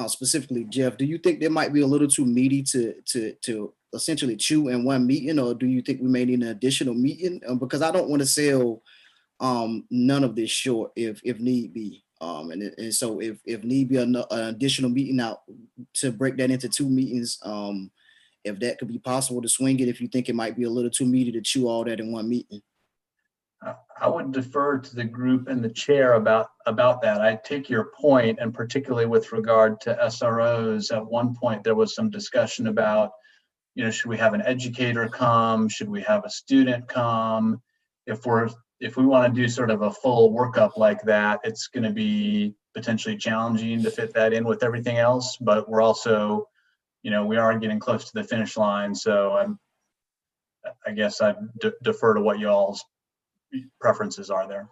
specifically Jeff, do you think there might be a little too meaty to essentially chew in one meeting, or do you think we may need an additional meeting? Because I don't want to sell none of this short if need be. And so if need be an additional meeting out to break that into two meetings, if that could be possible to swing it, if you think it might be a little too meaty to chew all that in one meeting. I would defer to the group and the chair about that. I take your point, and particularly with regard to SROs, at one point there was some discussion about, should we have an educator come? Should we have a student come? If we want to do sort of a full workup like that, it's going to be potentially challenging to fit that in with everything else, but we're also, we are getting close to the finish line. So I guess I'd defer to what y'all's preferences are there.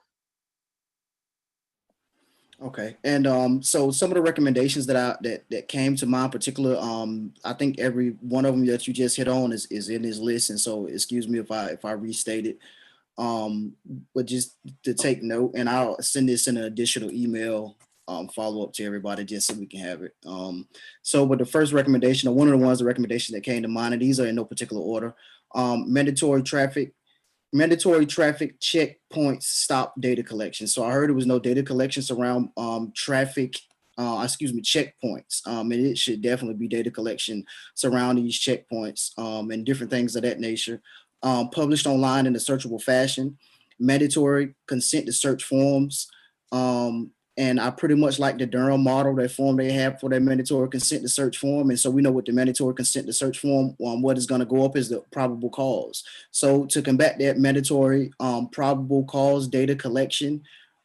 Okay, and so some of the recommendations that came to mind, particular, I think every one of them that you just hit on is in this list, and so excuse me if I restate it, but just to take note, and I'll send this in an additional email follow up to everybody just so we can have it. So with the first recommendation, or one of the recommendations that came to mind, and these are in no particular order, mandatory traffic checkpoints stop data collection. So I heard there was no data collections around checkpoints, and it should definitely be data collection surrounding these checkpoints and different things of that nature. Published online in a searchable fashion, mandatory consent to search forms. And I pretty much like the Durham model, that form they have for their mandatory consent to search form. And so we know with the mandatory consent to search form, what is going to go up is the probable cause. So to combat that, mandatory probable cause data collection.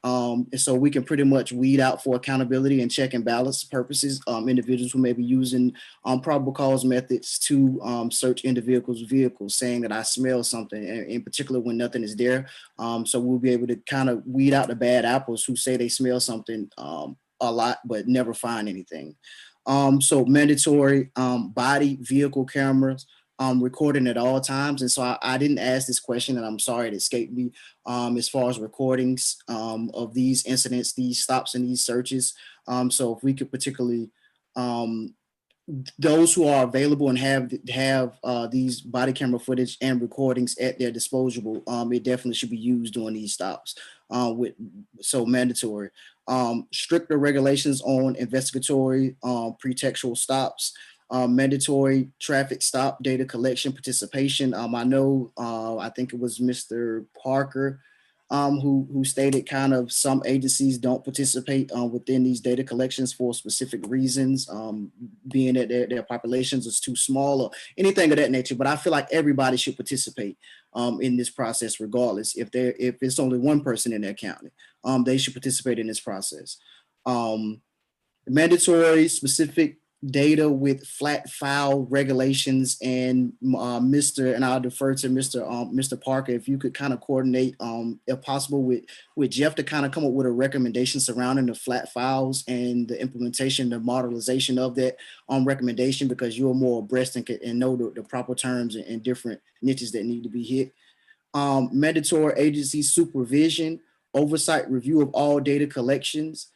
And so we can pretty much weed out for accountability and check and balance purposes, individuals who may be using probable cause methods to search individuals' vehicles, saying that I smell something, in particular when nothing is there. So we'll be able to kind of weed out the bad apples who say they smell something a lot, but never find anything. So mandatory body vehicle cameras, recording at all times. And so I didn't ask this question, and I'm sorry it escaped me, as far as recordings of these incidents, these stops and these searches. So if we could particularly, those who are available and have these body camera footage and recordings at their disposal, it definitely should be used during these stops. So mandatory. Stricter regulations on investigatory pretextual stops. Mandatory traffic stop data collection participation. I know, I think it was Mr. Parker who stated kind of some agencies don't participate within these data collections for specific reasons, being that their populations is too small or anything of that nature. But I feel like everybody should participate in this process, regardless. If it's only one person in their county, they should participate in this process. Mandatory specific data with flat file regulations, and I'll defer to Mr. Parker, if you could kind of coordinate, if possible, with Jeff to kind of come up with a recommendation surrounding the flat files and the implementation, the modernization of that recommendation, because you're more abreast and know the proper terms and different niches that need to be hit. Mandatory agency supervision, oversight, review of all data collections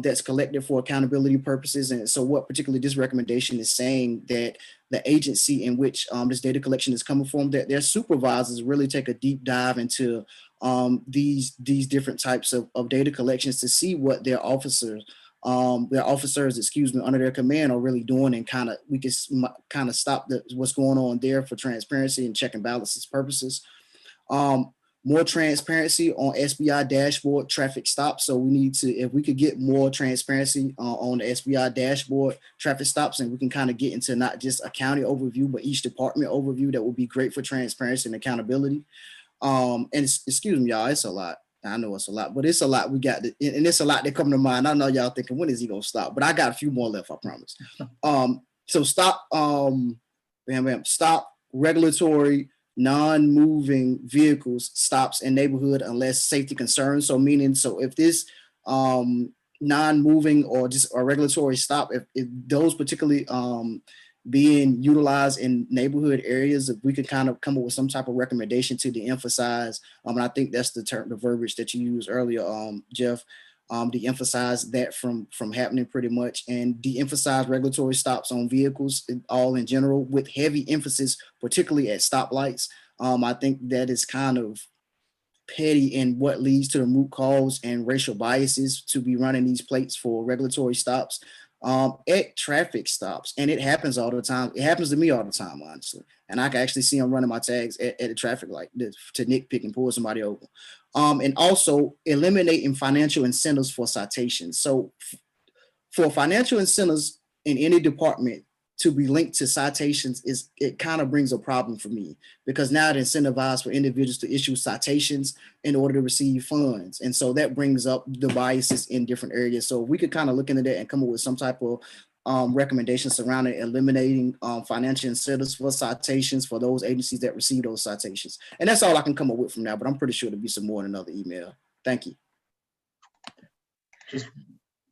that's collected for accountability purposes. And so what particularly this recommendation is saying, that the agency in which this data collection is coming from, that their supervisors really take a deep dive into these different types of data collections to see what their officers, under their command are really doing, and we can kind of stop what's going on there for transparency and check and balances purposes. More transparency on SBI dashboard traffic stops. So we need to, if we could get more transparency on the SBI dashboard traffic stops, and we can kind of get into not just a county overview, but each department overview, that would be great for transparency and accountability. And excuse me, y'all, it's a lot. I know it's a lot, but it's a lot we got, and it's a lot that come to mind. I know y'all thinking, when is he gonna stop? But I got a few more left, I promise. So stop, stop regulatory non-moving vehicles stops in neighborhood unless safety concerns. So meaning, so if this non-moving or just a regulatory stop, if those particularly being utilized in neighborhood areas, if we could kind of come up with some type of recommendation to de-emphasize, and I think that's the verbiage that you used earlier, Jeff, de-emphasize that from happening pretty much, and de-emphasize regulatory stops on vehicles all in general, with heavy emphasis, particularly at stoplights. I think that is kind of petty and what leads to the root cause and racial biases to be running these plates for regulatory stops at traffic stops. And it happens all the time. It happens to me all the time, honestly. And I can actually see them running my tags at a traffic light to nitpick and pull somebody over. And also eliminating financial incentives for citations. So for financial incentives in any department to be linked to citations, it kind of brings a problem for me, because now it incentivizes for individuals to issue citations in order to receive funds. And so that brings up the biases in different areas. So we could kind of look into that and come up with some type of recommendations surrounding eliminating financial incentives for citations for those agencies that receive those citations. And that's all I can come up with from now, but I'm pretty sure there'll be some more in another email. Thank you.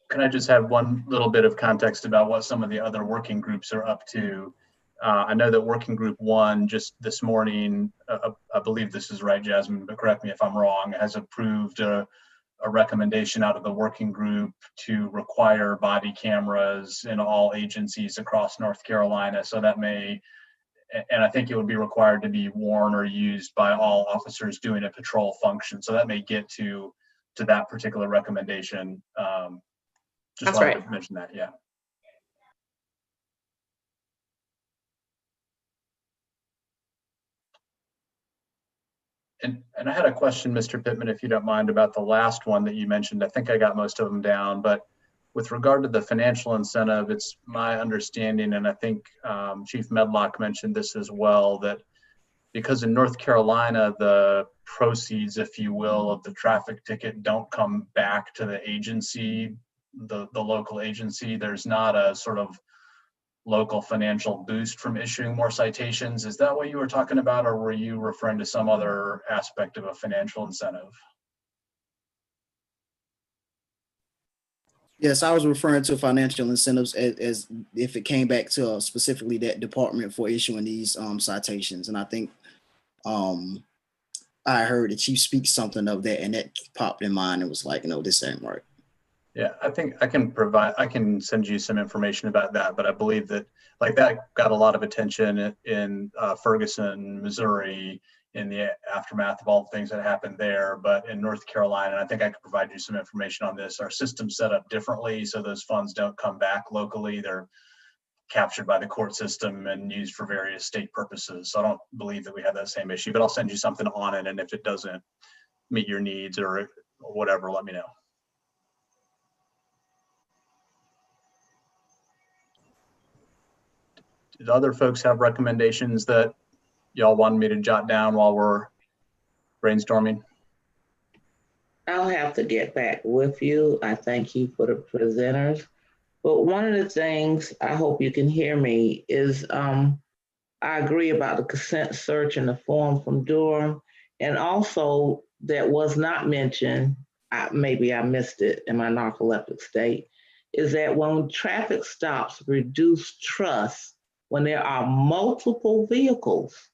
Can I just have one little bit of context about what some of the other working groups are up to? I know that working group 1 just this morning, I believe this is right, Jasmine, but correct me if I'm wrong, has approved a recommendation out of the working group to require body cameras in all agencies across North Carolina. So that may, and I think it would be required to be worn or used by all officers doing a patrol function. So that may get to that particular recommendation. Just That's right. To mention that, yeah. And I had a question, Mr. Pittman, if you don't mind, about the last one that you mentioned. I think I got most of them down, but with regard to the financial incentive, it's my understanding, and I think Chief Medlock mentioned this as well, that because in North Carolina, the proceeds, if you will, of the traffic ticket don't come back to the agency, the local agency, there's not a sort of local financial boost from issuing more citations. Is that what you were talking about, or were you referring to some other aspect of a financial incentive? Yes, I was referring to financial incentives as if it came back to specifically that department for issuing these citations. And I think I heard the chief speak something of that, and that popped in mind. It was like, no, this ain't right. Yeah, I think I can send you some information about that, but I believe that that got a lot of attention in Ferguson, Missouri, in the aftermath of all the things that happened there. But in North Carolina, and I think I could provide you some information on this, our system's set up differently, so those funds don't come back locally. They're captured by the court system and used for various state purposes. So I don't believe that we have that same issue, but I'll send you something on it. And if it doesn't meet your needs or whatever, let me know. Did other folks have recommendations that y'all wanted me to jot down while we're brainstorming? I'll have to get back with you. I thank you for the presenters. But one of the things, I hope you can hear me, is I agree about the consent search and the form from Durham. And also that was not mentioned, maybe I missed it in my narcoleptic state, is that when traffic stops reduce trust when there are multiple vehicles,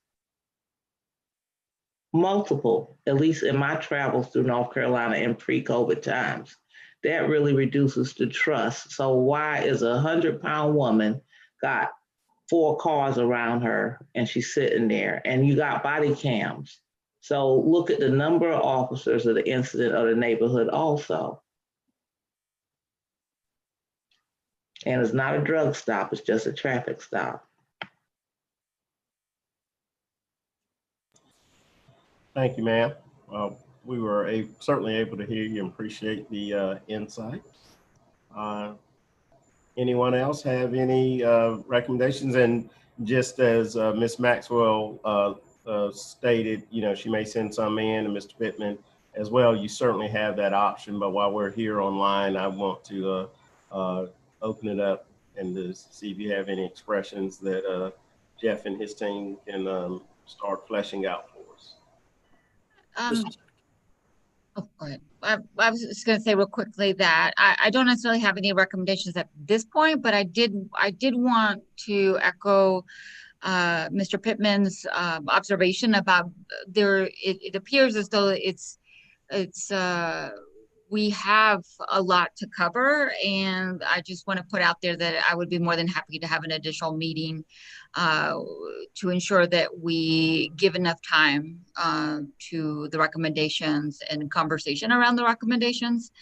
multiple, at least in my travels through North Carolina in pre-COVID times, that really reduces the trust. So why is a 100-pound woman got 4 cars around her and she's sitting there and you got body cams? So look at the number of officers of the incident of the neighborhood also. And it's not a drug stop, it's just a traffic stop. Thank you, ma'am. We were certainly able to hear you and appreciate the insight. Anyone else have any recommendations? And just as Ms. Maxwell stated, you know, she may send some in, and Mr. Pittman as well. You certainly have that option. But while we're here online, I want to open it up and to see if you have any expressions that Jeff and his team can start fleshing out for us. Oh, go ahead. I was just going to say real quickly that I don't necessarily have any recommendations at this point, but I did want to echo Mr. Pittman's observation about it appears as though we have a lot to cover, and I just want to put out there that I would be more than happy to have an additional meeting to ensure that we give enough time to the recommendations and conversation around the recommendations.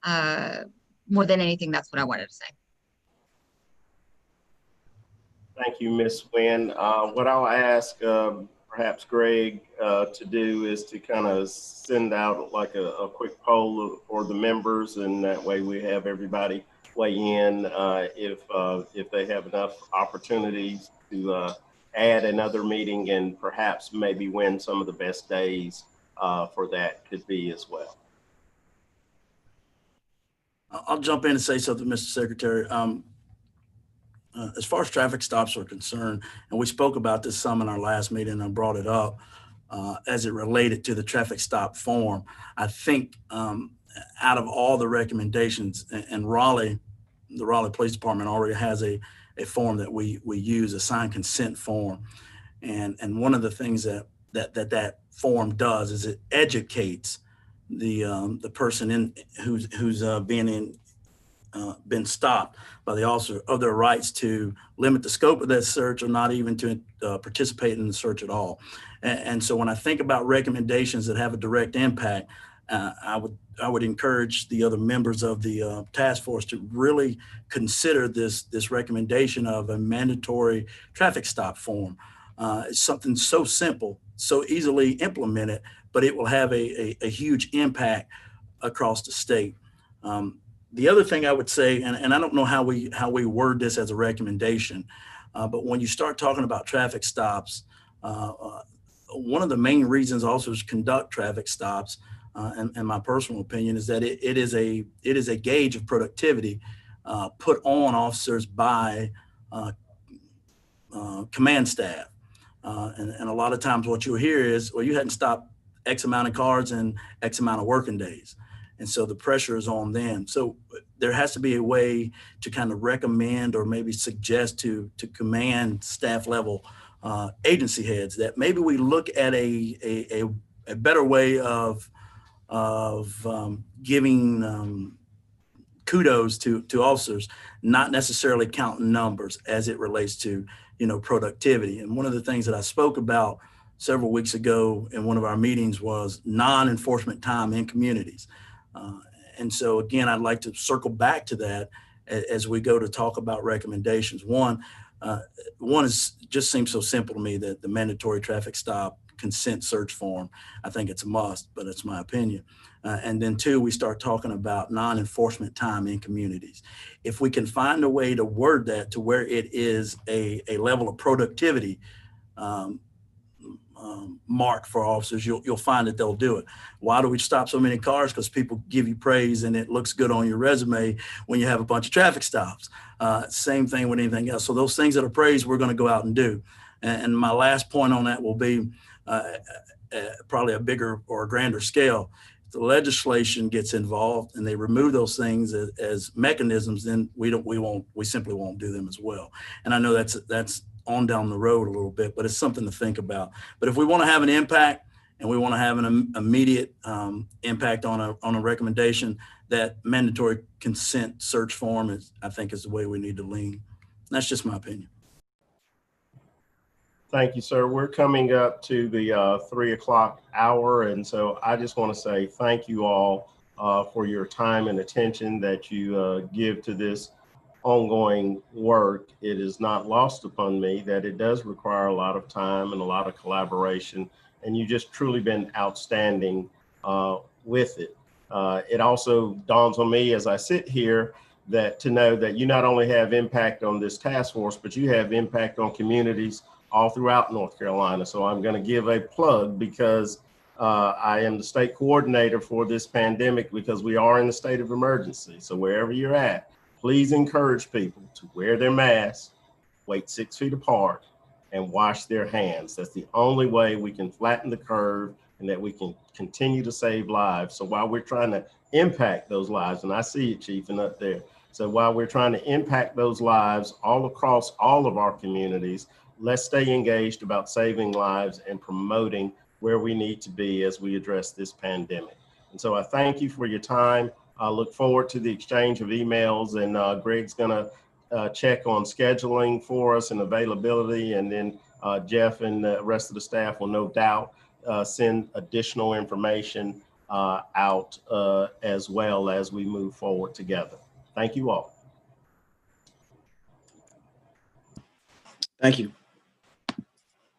More than anything, that's what I wanted to say. Thank you, Ms. Wynn. What I'll ask perhaps Greg to do is to kind of send out like a quick poll for the members, and that way we have everybody weigh in if they have enough opportunities to add another meeting, and perhaps maybe when some of the best days for that could be as well. I'll jump in and say something, Mr. Secretary. As far as traffic stops are concerned, and we spoke about this some in our last meeting, and I brought it up as it related to the traffic stop form. I think out of all the recommendations, and Raleigh, the Raleigh Police Department already has a form that we use, a signed consent form. And one of the things that form does is it educates the person who's been stopped by the officer of their rights to limit the scope of that search, or not even to participate in the search at all. And so when I think about recommendations that have a direct impact, I would encourage the other members of the task force to really consider this recommendation of a mandatory traffic stop form. It's something so simple, so easily implemented, but it will have a huge impact across the state. The other thing I would say, and I don't know how we word this as a recommendation, but when you start talking about traffic stops, one of the main reasons officers conduct traffic stops, and my personal opinion, is that it is a gauge of productivity put on officers by command staff. And a lot of times what you'll hear is, well, you hadn't stopped X amount of cars in X amount of working days. And so the pressure is on them. So there has to be a way to kind of recommend or maybe suggest to command staff level agency heads that maybe we look at a better way of giving kudos to officers, not necessarily counting numbers as it relates to, productivity. And one of the things that I spoke about several weeks ago in one of our meetings was non-enforcement time in communities. And so again, I'd like to circle back to that as we go to talk about recommendations. One is just seems so simple to me, that the mandatory traffic stop consent search form. I think it's a must, but it's my opinion. And then two, we start talking about non-enforcement time in communities. If we can find a way to word that to where it is a level of productivity mark for officers, you'll find that they'll do it. Why do we stop so many cars? Because people give you praise and it looks good on your resume when you have a bunch of traffic stops. Same thing with anything else. So those things that are praised, we're going to go out and do. And my last point on that will be probably a bigger or a grander scale. If the legislation gets involved and they remove those things as mechanisms, then we simply won't do them as well. And I know that's on down the road a little bit, but it's something to think about. But if we want to have an impact and we want to have an immediate impact on a recommendation, that mandatory consent search form I think is the way we need to lean. That's just my opinion. Thank you, sir. We're coming up to the 3 o'clock hour. And so I just want to say thank you all for your time and attention that you give to this ongoing work. It is not lost upon me that it does require a lot of time and a lot of collaboration. And you just truly been outstanding with it. It also dawns on me as I sit here to know that you not only have impact on this task force, but you have impact on communities all throughout North Carolina. So I'm going to give a plug because I am the state coordinator for this pandemic because we are in a state of emergency. So wherever you're at, please encourage people to wear their masks, wait 6 feet apart, and wash their hands. That's the only way we can flatten the curve and that we can continue to save lives. So while we're trying to impact those lives, and I see it, Chief, and up there. So while we're trying to impact those lives all across all of our communities, let's stay engaged about saving lives and promoting where we need to be as we address this pandemic. And so I thank you for your time. I look forward to the exchange of emails, and Greg's gonna check on scheduling for us and availability. And then Jeff and the rest of the staff will no doubt send additional information out as well as we move forward together. Thank you all. Thank you.